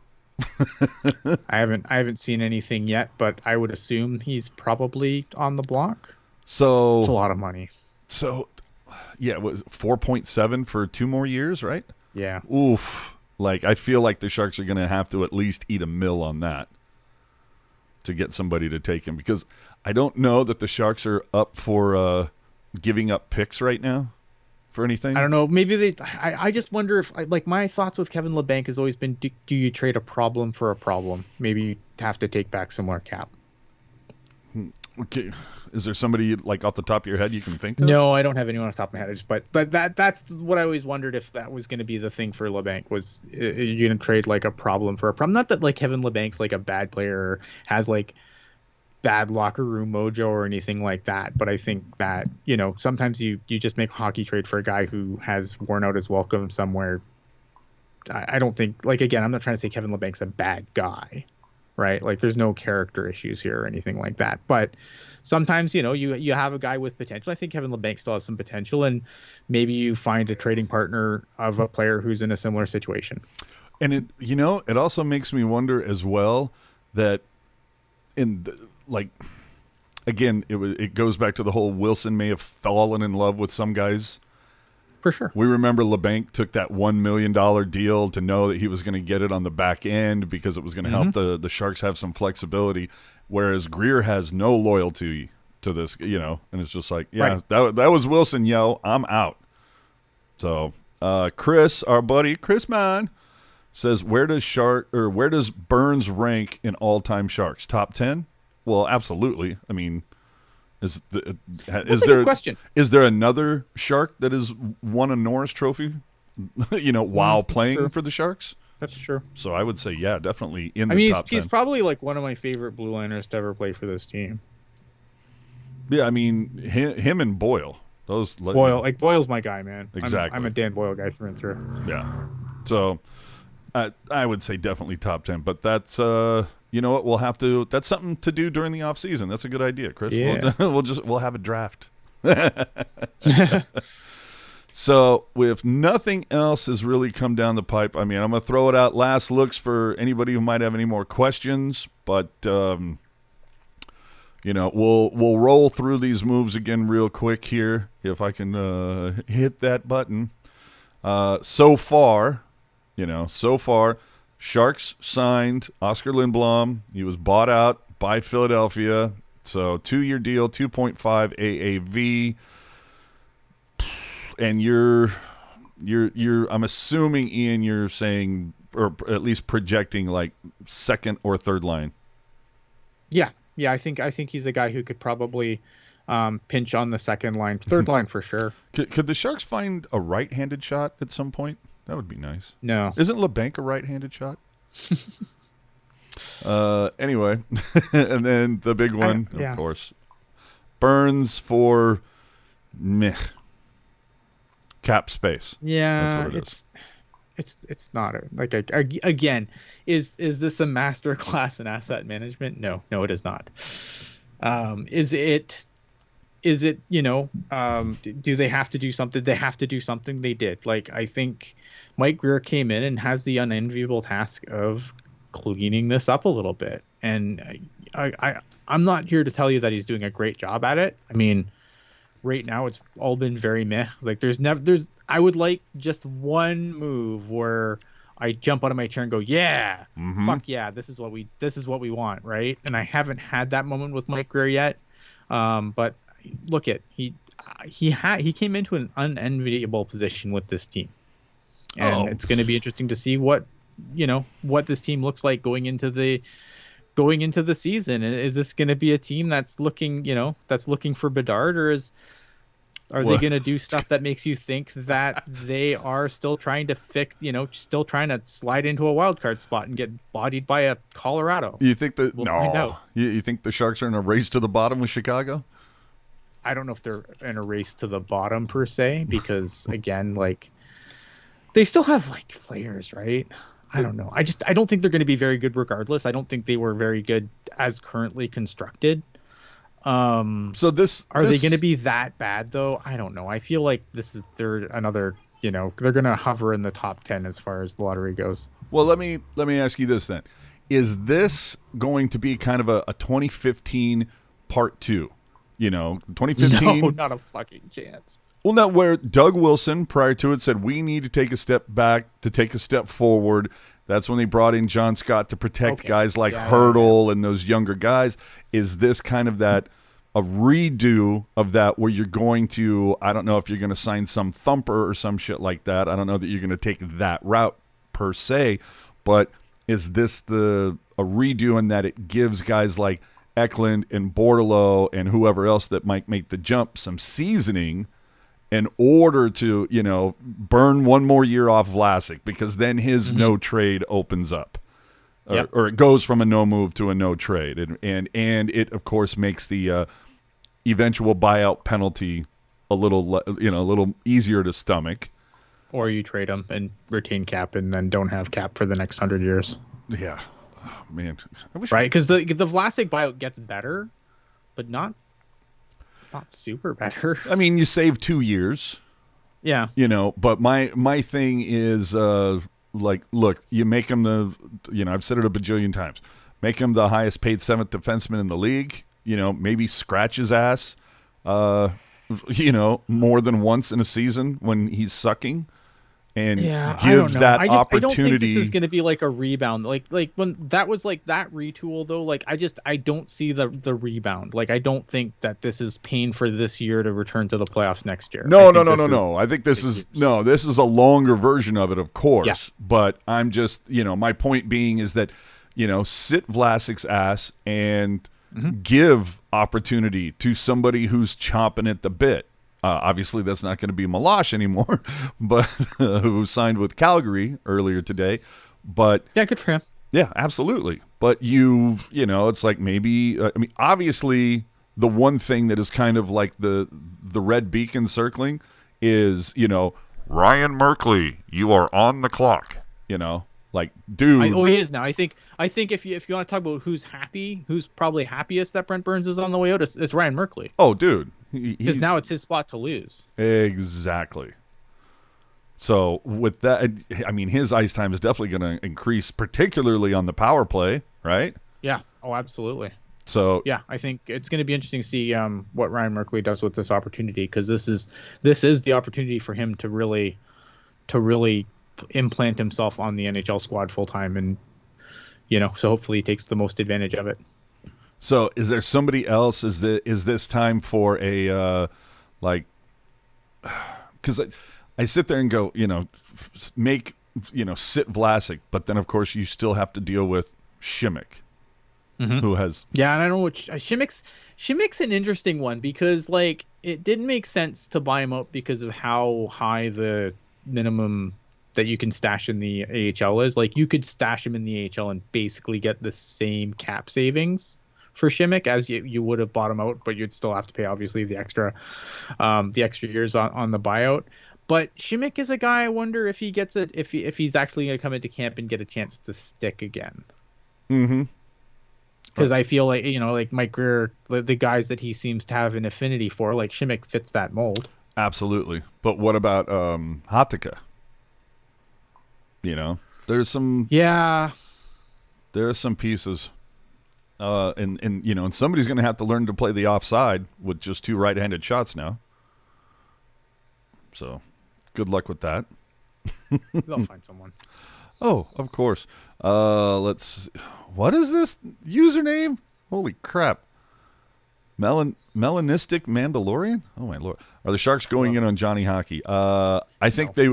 I haven't seen anything yet, but I would assume he's probably on the block. It's a So, lot of money. yeah, it was 4.7 for 2 more years, right? Yeah. Oof. Like, I feel like the Sharks are going to have to at least eat a mill on that to get somebody to take him, because I don't know that the Sharks are up for giving up picks right now for anything? I don't know. Maybe they. I just wonder if like my thoughts with Kevin Labanc has always been: do you trade a problem for a problem? Maybe you have to take back some more cap. Okay. Is there somebody like off the top of your head you can think of? No, I don't have anyone off the top of my head. But that's what I always wondered if that was going to be the thing for Labanc was you're going to trade like a problem for a problem. Not that like Kevin Labanc's like a bad player or has like bad locker room mojo or anything like that. But I think that, sometimes you just make a hockey trade for a guy who has worn out his welcome somewhere. I don't think, like, again, I'm not trying to say Kevin Labanc's a bad guy, right? Like, there's no character issues here or anything like that. But sometimes, you have a guy with potential. I think Kevin Labanc still has some potential, and maybe you find a trading partner of a player who's in a similar situation. And it also makes me wonder as well that again, it goes back to the whole Wilson may have fallen in love with some guys. For sure. We remember Labanc took that $1 million deal to know that he was going to get it on the back end because it was going to help the Sharks have some flexibility, whereas Grier has no loyalty to this, and it's just like, yeah, right. that was Wilson, yo, I'm out. So Chris, our buddy, Chris Mann, says, where does Burns rank in all-time Sharks? Top 10? Well, absolutely. I mean, is there a question? Is there another Shark that has won a Norris Trophy, while playing for the Sharks? That's true. So I would say, yeah, definitely in the top 10. He's probably like one of my favorite blue liners to ever play for this team. Yeah, I mean, him and Boyle. Boyle's my guy, man. Exactly. I'm a Dan Boyle guy through and through. Yeah. So I would say definitely top 10, but that's you know what, that's something to do during the off season. That's a good idea, Chris. Yeah. We'll have a draft. So if nothing else has really come down the pipe, I mean, I'm going to throw it out last looks for anybody who might have any more questions, but we'll roll through these moves again real quick here if I can hit that button. So far, Sharks signed Oskar Lindblom. He was bought out by Philadelphia. So 2-year deal, 2.5 AAV. And I'm assuming, Ian, you're saying, or at least projecting, like second or third line. Yeah. I think he's a guy who could probably pinch on the second line, third line for sure. Could the Sharks find a right-handed shot at some point? That would be nice. No. Isn't Labanc a right-handed shot? Anyway, and then the big one, of course, Burns for cap space. Yeah, that's what it is. It's not again. Is this a master class in asset management? No, it is not. Is it? Do they have to do something? They have to do something. They did. Like, I think Mike Grier came in and has the unenviable task of cleaning this up a little bit. And I'm not here to tell you that he's doing a great job at it. I mean, right now it's all been very meh. Like, I would like just one move where I jump out of my chair and go, yeah, fuck yeah, this is what we want, right? And I haven't had that moment with Mike Grier yet. But look at he came into an unenviable position with this team, and it's going to be interesting to see what this team looks like going into the season. Is this going to be a team that's looking for Bedard, or are they going to do stuff that makes you think that they are still trying to still trying to slide into a wild card spot and get bodied by a Colorado? You think that? We'll find out. You think the Sharks are in a race to the bottom with Chicago? I don't know if they're in a race to the bottom per se, because again, like, they still have like players, right? I don't know. I don't think they're going to be very good regardless. I don't think they were very good as currently constructed. Are they going to be that bad though? I don't know. I feel like they're another, they're going to hover in the top 10 as far as the lottery goes. Well, let me ask you this then. Is this going to be kind of a 2015 part 2? 2015. No, not a fucking chance. Well, not where Doug Wilson prior to it said we need to take a step back to take a step forward. That's when they brought in John Scott to protect guys like Hurdle and those younger guys. Is this kind of that, a redo of that where you're going to, I don't know if you're going to sign some thumper or some shit like that. I don't know that you're going to take that route per se, but is this a redo in that it gives guys like Eklund and Bordelot and whoever else that might make the jump some seasoning in order to, burn one more year off Vlasic, because then his no trade opens up. Or it goes from a no move to a no trade. And it, of course, makes the eventual buyout penalty a little easier to stomach. Or you trade them and retain cap and then don't have cap for the next 100 years. Yeah. Oh, man. Right? Because the Vlasic buyout gets better, but not super better. I mean, you save 2 years. Yeah. But my thing is, look, you make him I've said it a bajillion times, make him the highest paid seventh defenseman in the league, maybe scratch his ass, more than once in a season when he's sucking, and give that opportunity. I don't think this is going to be like a rebound. Like when that was like that retool though, like I don't see the rebound. Like I don't think that this is pain for this year to return to the playoffs next year. No. I think this is a longer version of it, of course. Yeah. But I'm just, my point being is that, sit Vlasic's ass and give opportunity to somebody who's chomping at the bit. Obviously, that's not going to be Milosh anymore, but who signed with Calgary earlier today. But yeah, good for him. Yeah, absolutely. But it's like maybe. Obviously, the one thing that is kind of like the red beacon circling is Ryan Merkley, you are on the clock. Like, dude. He is now. I think if you want to talk about who's happy, who's probably happiest that Brent Burns is on the way out, it's Ryan Merkley. Oh, dude. Because now it's his spot to lose. Exactly. So with that, his ice time is definitely going to increase, particularly on the power play, right? Yeah. Oh, absolutely. So yeah, I think it's going to be interesting to see what Ryan Merkley does with this opportunity, because this is the opportunity for him to really implant himself on the NHL squad full time, and so hopefully he takes the most advantage of it. So is there somebody else? Is this time for a because I sit there and go, make sit Vlasic, but then of course you still have to deal with Šimek, who has and I don't know what Šimek's an interesting one, because like it didn't make sense to buy him out because of how high the minimum that you can stash in the AHL is. Like you could stash him in the AHL and basically get the same cap savings for Šimek as you would have bought him out, but you'd still have to pay obviously the extra years on the buyout. But Šimek is a guy, I wonder if he gets it, if he's actually going to come into camp and get a chance to stick again. Because I feel like like Mike Grier, the guys that he seems to have an affinity for, like Šimek fits that mold. Absolutely. But what about Hatakka? There's some there are some pieces. And somebody's going to have to learn to play the offside with just 2 right-handed shots now. So, good luck with that. They'll find someone. Oh, of course. What is this username? Holy crap. Melanistic Mandalorian? Oh, my Lord. Are the Sharks going in on Johnny Hockey? I think they,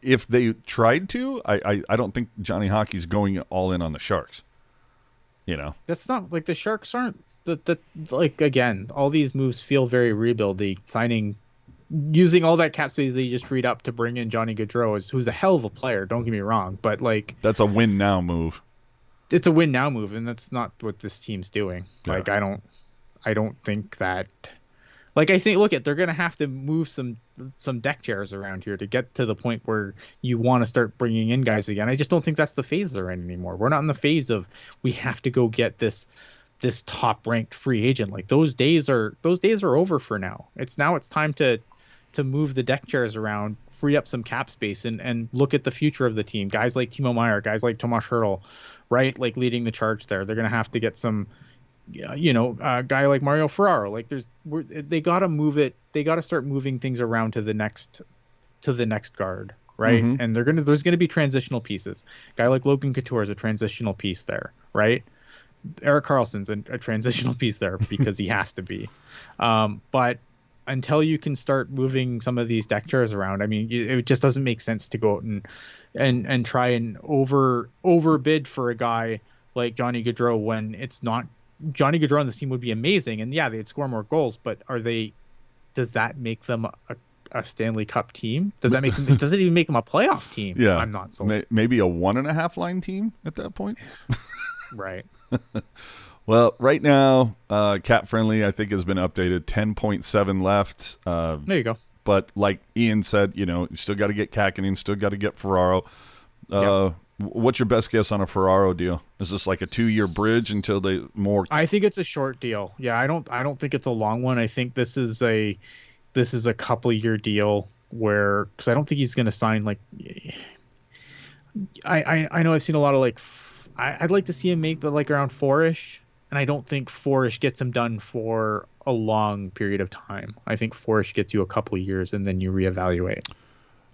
if they tried to, I don't think Johnny Hockey's going all in on the Sharks. That's not like the Sharks aren't again, all these moves feel very rebuildy. Using all that cap space that you just freed up to bring in Johnny Gaudreau, who's a hell of a player, don't get me wrong, but that's a win now move. It's a win now move, and that's not what this team's doing. Yeah. I don't think that. I think they're gonna have to move some deck chairs around here to get to the point where you want to start bringing in guys again. I just don't think that's the phase they're in anymore. We're not in the phase of we have to go get this top ranked free agent. Those days are over for now. It's time to move the deck chairs around, free up some cap space, and look at the future of the team. Guys like Timo Meier, guys like Tomas Hertl, right? Leading the charge there. They're gonna have to get some. A guy like Mario Ferraro, they got to move it. They got to start moving things around to the next guard, right? And there's gonna be transitional pieces. A guy like Logan Couture is a transitional piece there, right? Erik Karlsson's a transitional piece there because he has to be. But until you can start moving some of these deck chairs around, I mean, it just doesn't make sense to go out and try and overbid for a guy like Johnny Gaudreau when it's not. Johnny Gaudreau on this team would be amazing, and yeah, they'd score more goals. But does that make them a Stanley Cup team? Does that make them? Does it even make them a playoff team? Yeah, I'm not sold. Maybe a 1.5 line team at that point. Right. Well, right now, cap friendly, I think, has been updated. 10.7 left. There you go. But like Ian said, you still got to get Kakinen, still got to get Ferraro. Yep. What's your best guess on a Ferraro deal? Is this like a 2-year bridge until they more? I think it's a short deal. Yeah, I don't think it's a long one. I think this is a couple year deal because I don't think he's going to sign like. I know I've seen a lot of I'd like to see him make like around 4-ish. And I don't think 4-ish gets him done for a long period of time. I think 4-ish gets you a couple of years, and then you reevaluate.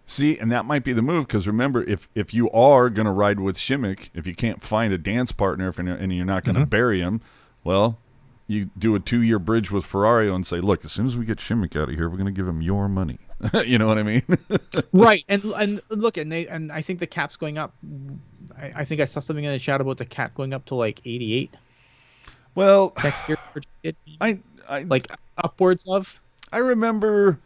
See, and that might be the move, because remember, if you are going to ride with Šimik, if you can't find a dance partner and you're not going to bury him, well, you do a 2-year bridge with Ferraro and say, look, as soon as we get Šimik out of here, we're going to give him your money. You know what I mean? Right. And look, and I think the cap's going up. I think I saw something in the chat about the cap going up to like 88. Well, next year, I like upwards of. I remember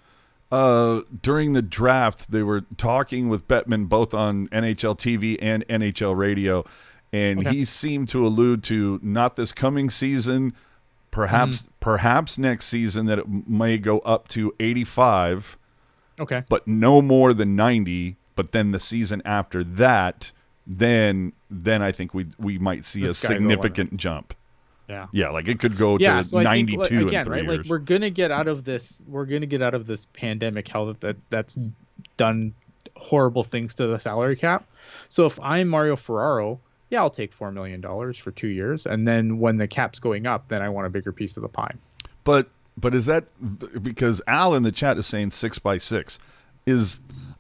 during the draft they were talking with Bettman both on NHL TV and NHL radio, and he seemed to allude to not this coming season, perhaps next season, that it may go up to 85. Okay, but no more than 90. But then the season after that, then I think we might see a significant jump. Yeah, like it could go to so 92 I think, again, in 3 right? years. Like we're gonna get out of this pandemic hell that's done horrible things to the salary cap. So if I'm Mario Ferraro, yeah, I'll take $4 million for 2 years, and then when the cap's going up, then I want a bigger piece of the pie. But is that because Al in the chat is saying 6x6?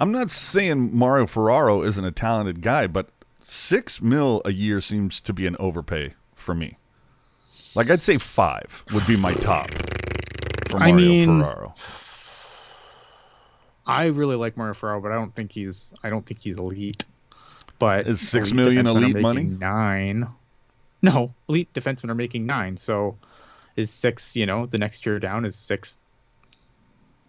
I'm not saying Mario Ferraro isn't a talented guy, but $6 million a year seems to be an overpay for me. Like, I'd say 5 would be my top for Mario Ferraro. I really like Mario Ferraro, but I don't think he's elite. But is $6 million elite money? 9. No, elite defensemen are making 9. So is 6? The next year down is 6.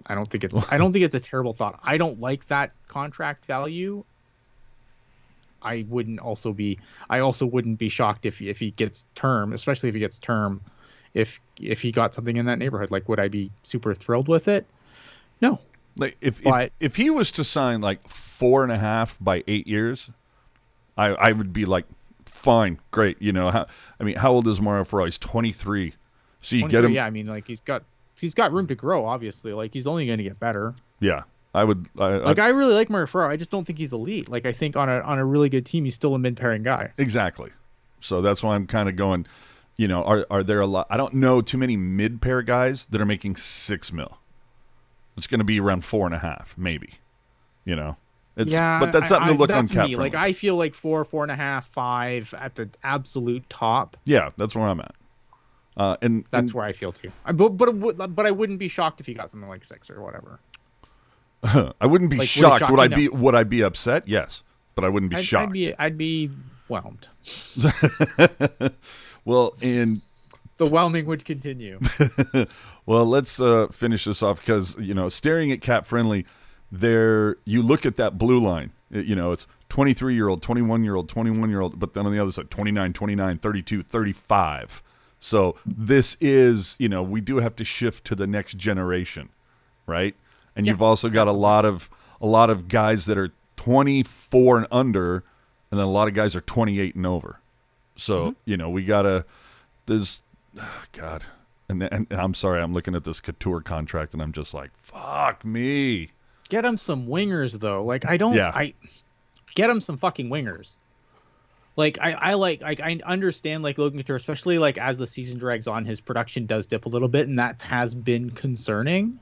I don't think it's a terrible thought. I don't like that contract value. I also wouldn't be shocked if he gets term, especially if he gets term, if he got something in that neighborhood. Like, would I be super thrilled with it? No. Like if he was to sign like 4.5 by 8 years, I would be like, fine, great. How old is Mario Ferraro? He's 23. So you get him. Yeah, I mean, like he's got room to grow. Obviously, like he's only going to get better. Yeah. I really like Mario Ferraro. I just don't think he's elite. Like, I think on a really good team, he's still a mid-pairing guy. Exactly. So that's why I'm kind of going, are there a lot? I don't know too many mid-pair guys that are making $6 million. It's going to be around 4.5, maybe. But that's something to look on cap. Like, I feel like 4, 4.5, 5 at the absolute top. Yeah, that's where I'm at. And that's where I feel too. But I wouldn't be shocked if he got something like 6 or whatever. I wouldn't be shocked. Would I be upset? Yes, but I wouldn't be shocked. I'd be whelmed. Well, and the whelming would continue. Well, let's finish this off because staring at cap friendly, there you look at that blue line. It's 23-year-old, 21-year-old, 21-year-old, but then on the other side, 29, 29, 32, 35. So this is we do have to shift to the next generation, right? And you've also got a lot of guys that are 24 and under, and then a lot of guys are 28 and over. So we gotta. There's, God, and I'm sorry, I'm looking at this Couture contract, and I'm just like, fuck me. Get him some wingers though. Like I get him some fucking wingers. Like I understand like Logan Couture, especially like as the season drags on, his production does dip a little bit, and that has been concerning.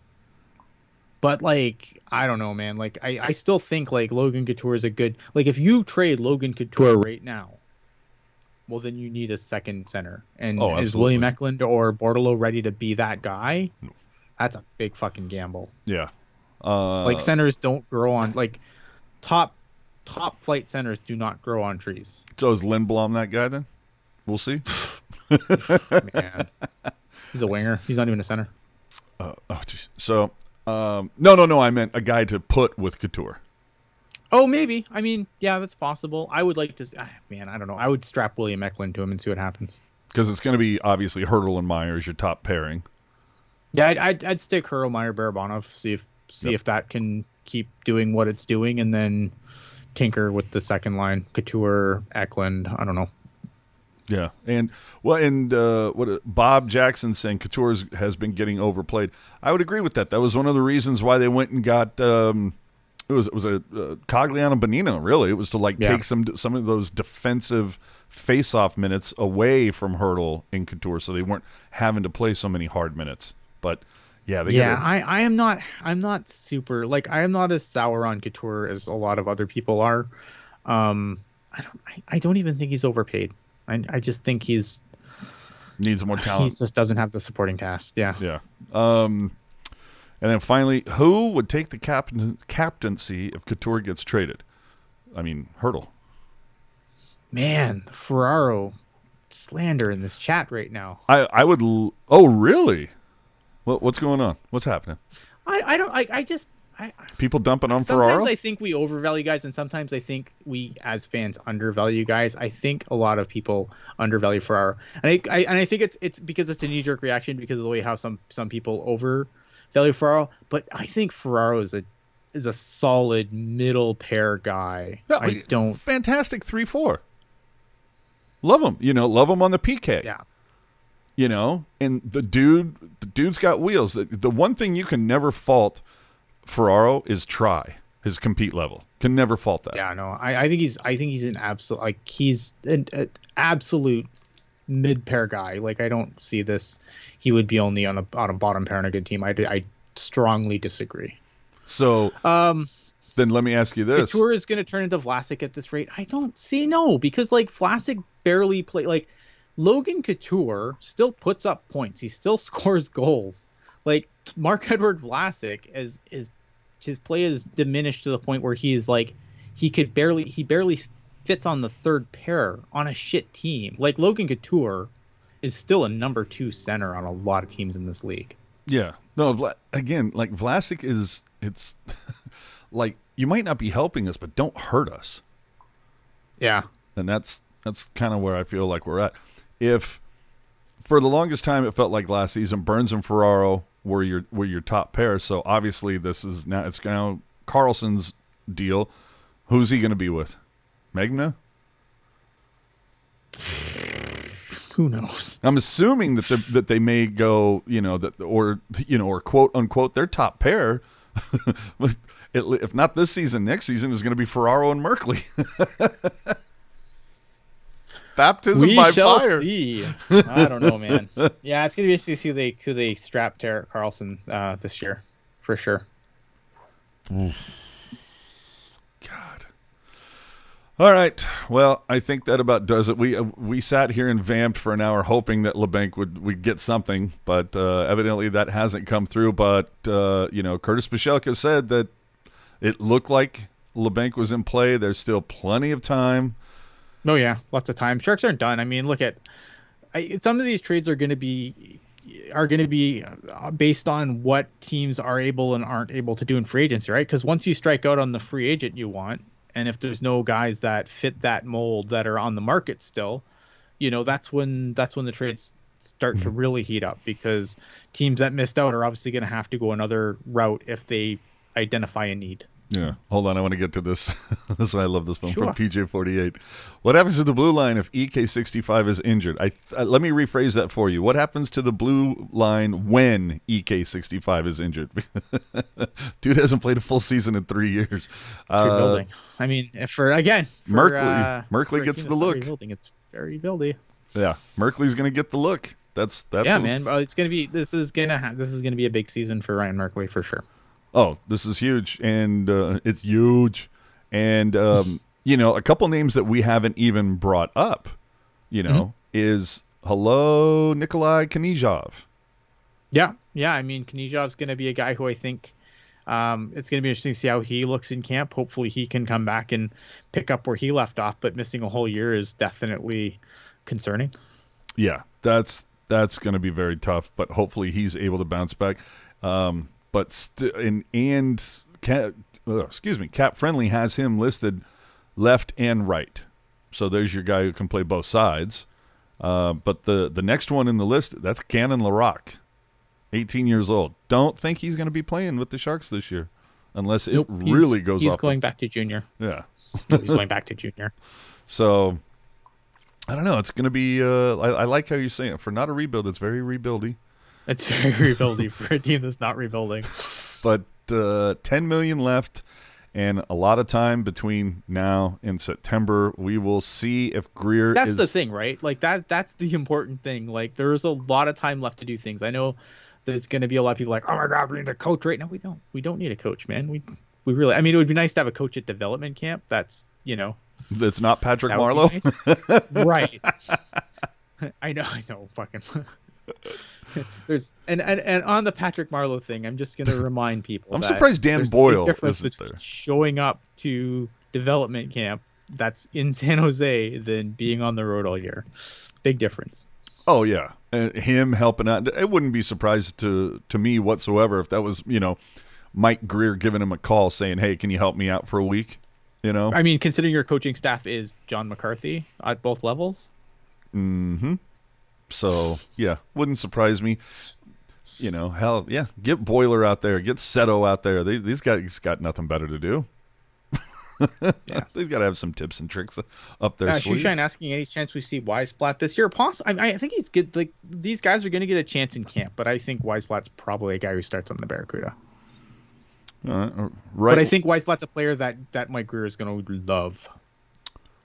But, like, I don't know, man. Like, I still think, like, Logan Couture is a good... Like, if you trade Logan Couture right now, well, then you need a second center. And Oh, is William absolutely. Eklund or Bortolo ready to be that guy? That's a big fucking gamble. Yeah. Like centers don't grow on like top flight centers do not grow on trees. So is Lindblom that guy then? We'll see. Man, he's a winger. He's not even a center. Oh, jeez. So, no. I meant a guy to put with Couture. Oh, maybe. I mean, yeah, that's possible. I would like to. Man, I don't know. I would strap William Eklund to him and see what happens. Because it's going to be obviously Hurdle and Meyer as your top pairing. Yeah, I'd stick Hurdle, Meyer, Barabanov. See if that can keep doing what it's doing, and then tinker with the second line, Couture, Eklund. I don't know. Yeah, and what Bob Jackson saying Couture has been getting overplayed. I would agree with that. That was one of the reasons why they went and got it was a Cogliano Bonino. Really, it was to take some of those defensive face-off minutes away from Hurdle and Couture, so they weren't having to play so many hard minutes. But I'm not super I am not as sour on Couture as a lot of other people are. I don't even think he's overpaid. I just think he's needs more talent. He just doesn't have the supporting cast. Yeah. Yeah. And then finally, who would take the captaincy if Couture gets traded? I mean, Hurdle. Man, Ferraro slander in this chat right now. I would. Oh, really? What's going on? What's happening? People dumping on Ferraro? Sometimes I think we overvalue guys, and sometimes I think we, as fans, undervalue guys. I think a lot of people undervalue Ferraro, and I think it's because it's a knee-jerk reaction because of the way how some people overvalue Ferraro. But I think Ferraro is a solid middle pair guy. No, fantastic 3-4. Love him. Love him on the PK. Yeah. And the dude's got wheels. The one thing you can never fault Ferraro is his compete level. Can never fault that. Yeah, no, I think he's an absolute he's an absolute mid pair guy. I don't see this. He would be only on a bottom pair on a good team. I strongly disagree. So then let me ask you this: Couture is going to turn into Vlasic at this rate. I don't see because Vlasic barely play. Logan Couture still puts up points. He still scores goals. Marc-Edouard Vlasic, as his play is diminished to the point where he is he barely fits on the third pair on a shit team. Logan Couture is still a number 2 center on a lot of teams in this league. Yeah. No, again, Vlasic it's you might not be helping us, but don't hurt us. Yeah. And that's kind of where I feel like we're at. If for the longest time it felt like last season Burns and Ferraro were your top pair, so obviously it's now Carlson's deal. Who's he going to be with? Magna? Who knows? I'm assuming that they may go, or quote unquote their top pair. If not this season, next season is going to be Ferraro and Merkley. Baptism by fire. See. I don't know, man. Yeah, it's gonna be interesting to see who they strap to Erik Karlsson this year, for sure. God. All right. Well, I think that about does it. We sat here and vamped for an hour hoping that Labanc would get something, but evidently that hasn't come through. But Curtis Pichelka said that it looked like Labanc was in play. There's still plenty of time. Oh yeah, lots of time. Sharks aren't done. I mean, look at some of these trades are going to be based on what teams are able and aren't able to do in free agency, right? Because once you strike out on the free agent you want, and if there's no guys that fit that mold that are on the market still, that's when the trades start to really heat up, because teams that missed out are obviously going to have to go another route if they identify a need. Yeah. Hold on. I want to get to this. This is why I love this one. Sure. From PJ48. What happens to the blue line if EK65 is injured? Let me rephrase that for you. What happens to the blue line when EK65 is injured? Dude hasn't played a full season in 3 years. Building. I mean, Merkley gets the look. Building, it's very buildy. Yeah. Merkley's going to get the look. That's yeah, man. It's going to be. This is going to be a big season for Ryan Merkley for sure. Oh, this is huge, and it's huge. And, a couple names that we haven't even brought up, is hello Nikolai Knizhov. Yeah. I mean, Knizhov's going to be a guy who I think it's going to be interesting to see how he looks in camp. Hopefully he can come back and pick up where he left off, but missing a whole year is definitely concerning. Yeah, that's going to be very tough, but hopefully he's able to bounce back. Cap Friendly has him listed left and right. So there's your guy who can play both sides. But the next one in the list, that's Cannon Larocque, 18 years old. Don't think he's going to be playing with the Sharks this year unless it really goes off. He's going back to junior. Yeah. He's going back to junior. So I don't know. It's going to be I like how you're saying it. For not a rebuild, it's very rebuildy. It's very rebuildy for a team that's not rebuilding. But 10 million left and a lot of time between now and September. We will see if Grier That's the thing, right? Like that's the important thing. Like there's a lot of time left to do things. I know there's going to be a lot of people like, "Oh my God, we need a coach right now." We don't. We don't need a coach, man. We really. I mean, it would be nice to have a coach at development camp. That's That's not Patrick Marleau. Nice. Right. I know. Fucking. There's and on the Patrick Marleau thing, I'm just going to remind people. I'm surprised Dan Boyle isn't there. Showing up to development camp that's in San Jose than being on the road all year. Big difference. Oh yeah, him helping out. It wouldn't be surprised to me whatsoever if that was Mike Grier giving him a call saying, "Hey, can you help me out for a week?" I mean, considering your coaching staff is John McCarthy at both levels. Mm-hmm. So yeah, wouldn't surprise me. Hell yeah, get Boiler out there, get Seto out there. These guys got nothing better to do. Yeah, they've got to have some tips and tricks up their sleeve. Shushan asking any chance we see Weisblatt this year? I think he's good. Like these guys are going to get a chance in camp, but I think Weisblatt's probably a guy who starts on the Barracuda. Right. But I think Weisblatt's a player that Mike Grier is going to love.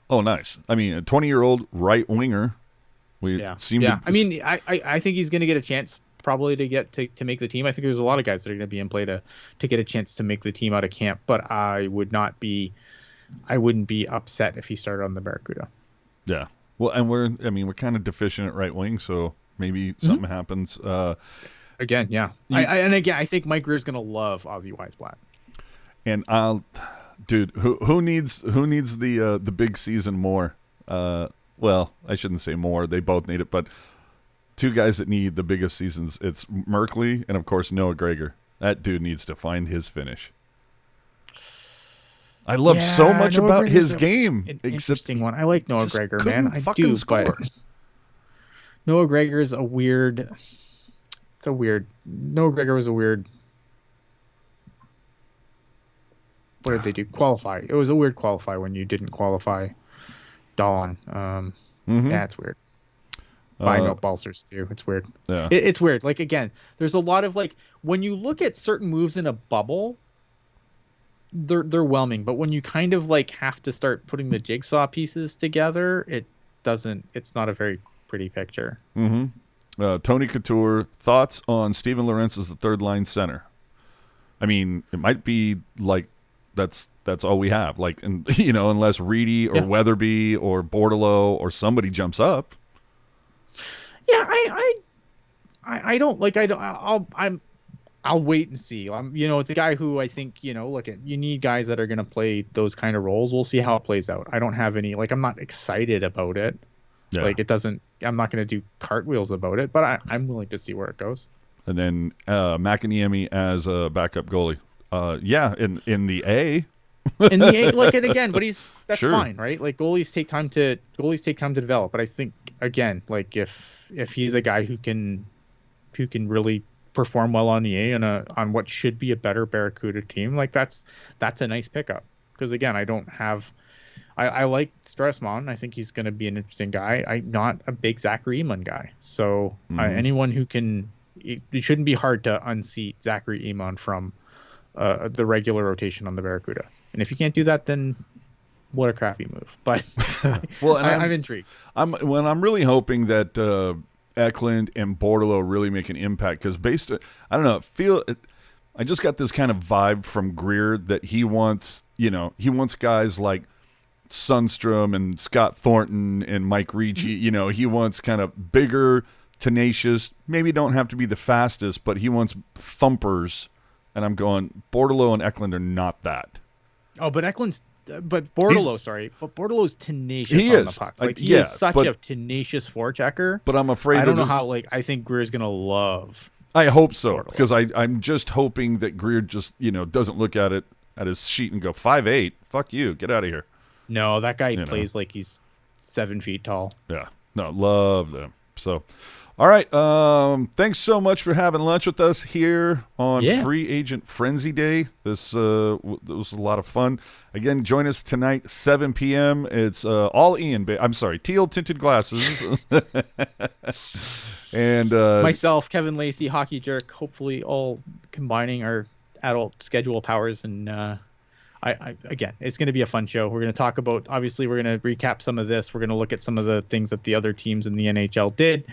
Oh, nice. I mean, a 20-year-old right winger. I mean, I think he's going to get a chance probably to get to make the team. I think there's a lot of guys that are going to be in play to get a chance to make the team out of camp, but I wouldn't be upset if he started on the Barracuda. Yeah. Well, and we're kind of deficient at right wing, so maybe something happens. Again, yeah. I think Mike Grier's going to love Ozzy Weisblatt. And who needs the big season more? Well, I shouldn't say more. They both need it, but two guys that need the biggest seasons, it's Merkley and, of course, Noah Gregor. That dude needs to find his finish. I love so much Noah about Gregor's his game. Interesting one. I like Noah Gregor, man. I fucking do, score. but Noah Gregor is a weird... Noah Gregor was a weird... What did they do? Qualify. It was a weird qualify when you didn't qualify Dawn. Yeah, it's weird. Buying out Balsers too. It's weird. Yeah. It's weird. Like again, there's a lot of when you look at certain moves in a bubble, they're whelming. But when you kind of have to start putting the jigsaw pieces together, it's not a very pretty picture. Tony Couture, thoughts on Steven Lorentz as the third line center? I mean, it might be that's all we have. Unless Reedy or Weatherby or Bordelot or somebody jumps up. Yeah, I don't I'll wait and see. It's a guy who I think, you need guys that are going to play those kind of roles. We'll see how it plays out. I don't have any, I'm not excited about it. Yeah. I'm not going to do cartwheels about it, but I'm willing to see where it goes. And then Makiniemi as a backup goalie. In the A. In the A, and again, but that's sure. fine, right? Goalies take time to develop. But I think again, if he's a guy who can really perform well on the A and on what should be a better Barracuda team, that's a nice pickup. Because again, I like Stressman. I think he's going to be an interesting guy. I'm not a big Zachary Eamon guy, so anyone who can, it shouldn't be hard to unseat Zachary Eamon from the regular rotation on the Barracuda. And if you can't do that, then what a crappy move. But I'm intrigued. I'm really hoping that Eklund and Bordelot really make an impact because I don't know, I just got this kind of vibe from Grier that he wants guys like Sundstrom and Scott Thornton and Mike Ricci. You know, he wants kind of bigger, tenacious, maybe don't have to be the fastest, but he wants thumpers. And I'm going, Bordeleau and Eklund are not that. Oh, but Bordelow's tenacious on the puck. Like, he is such a tenacious forechecker. But I'm afraid I don't know how, like, I think Grier's going to love. I hope so, Bordeleau. because I'm just hoping that Grier just, you know, doesn't look at his sheet and go, 5'8", fuck you, get out of here. No, that guy plays like he's 7 feet tall. Yeah. No, love them. So, all right. Thanks so much for having lunch with us here on Free Agent Frenzy Day. This was a lot of fun. Again, join us tonight, 7 p.m. It's all Ian. I'm sorry, teal tinted glasses. And myself, Kevin Lacey, Hockey Jerk. Hopefully, all combining our adult schedule powers. And again, it's going to be a fun show. We're going to talk about. Obviously, we're going to recap some of this. We're going to look at some of the things that the other teams in the NHL did.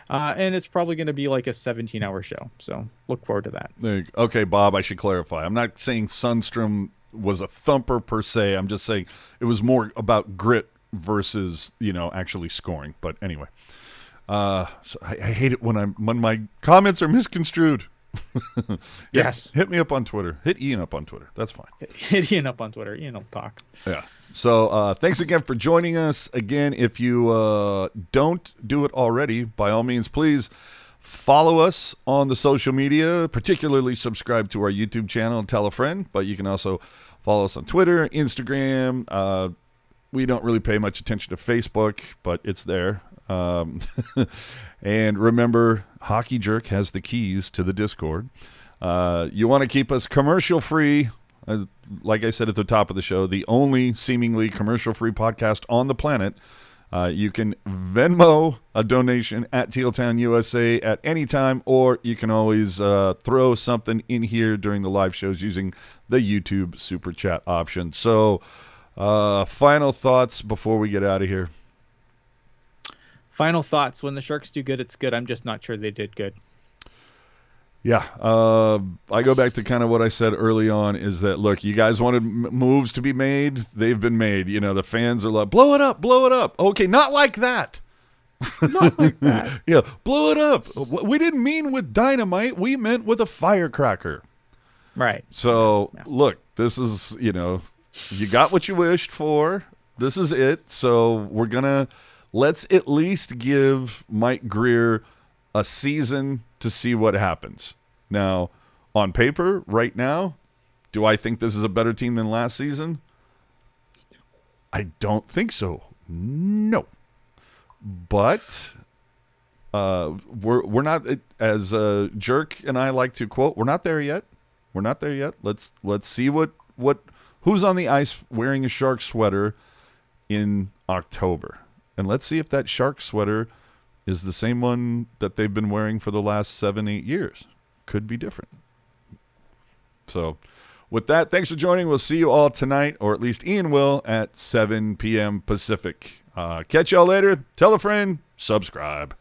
And it's probably going to be like a 17-hour show. So look forward to that. Okay, Bob, I should clarify. I'm not saying Sundstrom was a thumper per se. I'm just saying it was more about grit versus, you know, actually scoring. But anyway, so I hate it when my comments are misconstrued. Yes. Hit me up on Twitter. Hit Ian up on Twitter. That's fine. Hit Ian up on Twitter. Ian will talk. Yeah. So thanks again for joining us. Again, if you don't do it already, by all means, please follow us on the social media, particularly subscribe to our YouTube channel and tell a friend. But you can also follow us on Twitter, Instagram. We don't really pay much attention to Facebook, but it's there. And remember, Hockey Jerk has the keys to the Discord. You want to keep us commercial-free. Like I said at the top of the show, the only seemingly commercial-free podcast on the planet. You can Venmo a donation at Tealtown USA at any time, or you can always throw something in here during the live shows using the YouTube Super Chat option. So, final thoughts before we get out of here. Final thoughts. When the Sharks do good, it's good. I'm just not sure they did good. Yeah, I go back to kind of what I said early on is that, look, you guys wanted moves to be made. They've been made. You know, the fans are like, blow it up, blow it up. Okay, not like that. Not like that. Yeah, blow it up. We didn't mean with dynamite. We meant with a firecracker. Right. So, look, this is, you know, you got what you wished for. This is it. So let's at least give Mike Grier a season to see what happens. Now, on paper, right now, do I think this is a better team than last season? I don't think so. No. But we're not, as Jerk and I like to quote, we're not there yet. We're not there yet. Let's see who's on the ice wearing a Shark sweater in October. And let's see if that Shark sweater is the same one that they've been wearing for the last 7-8 years. Could be different. So with that, thanks for joining. We'll see you all tonight, or at least Ian will, at 7 p.m. Pacific. Catch y'all later. Tell a friend. Subscribe.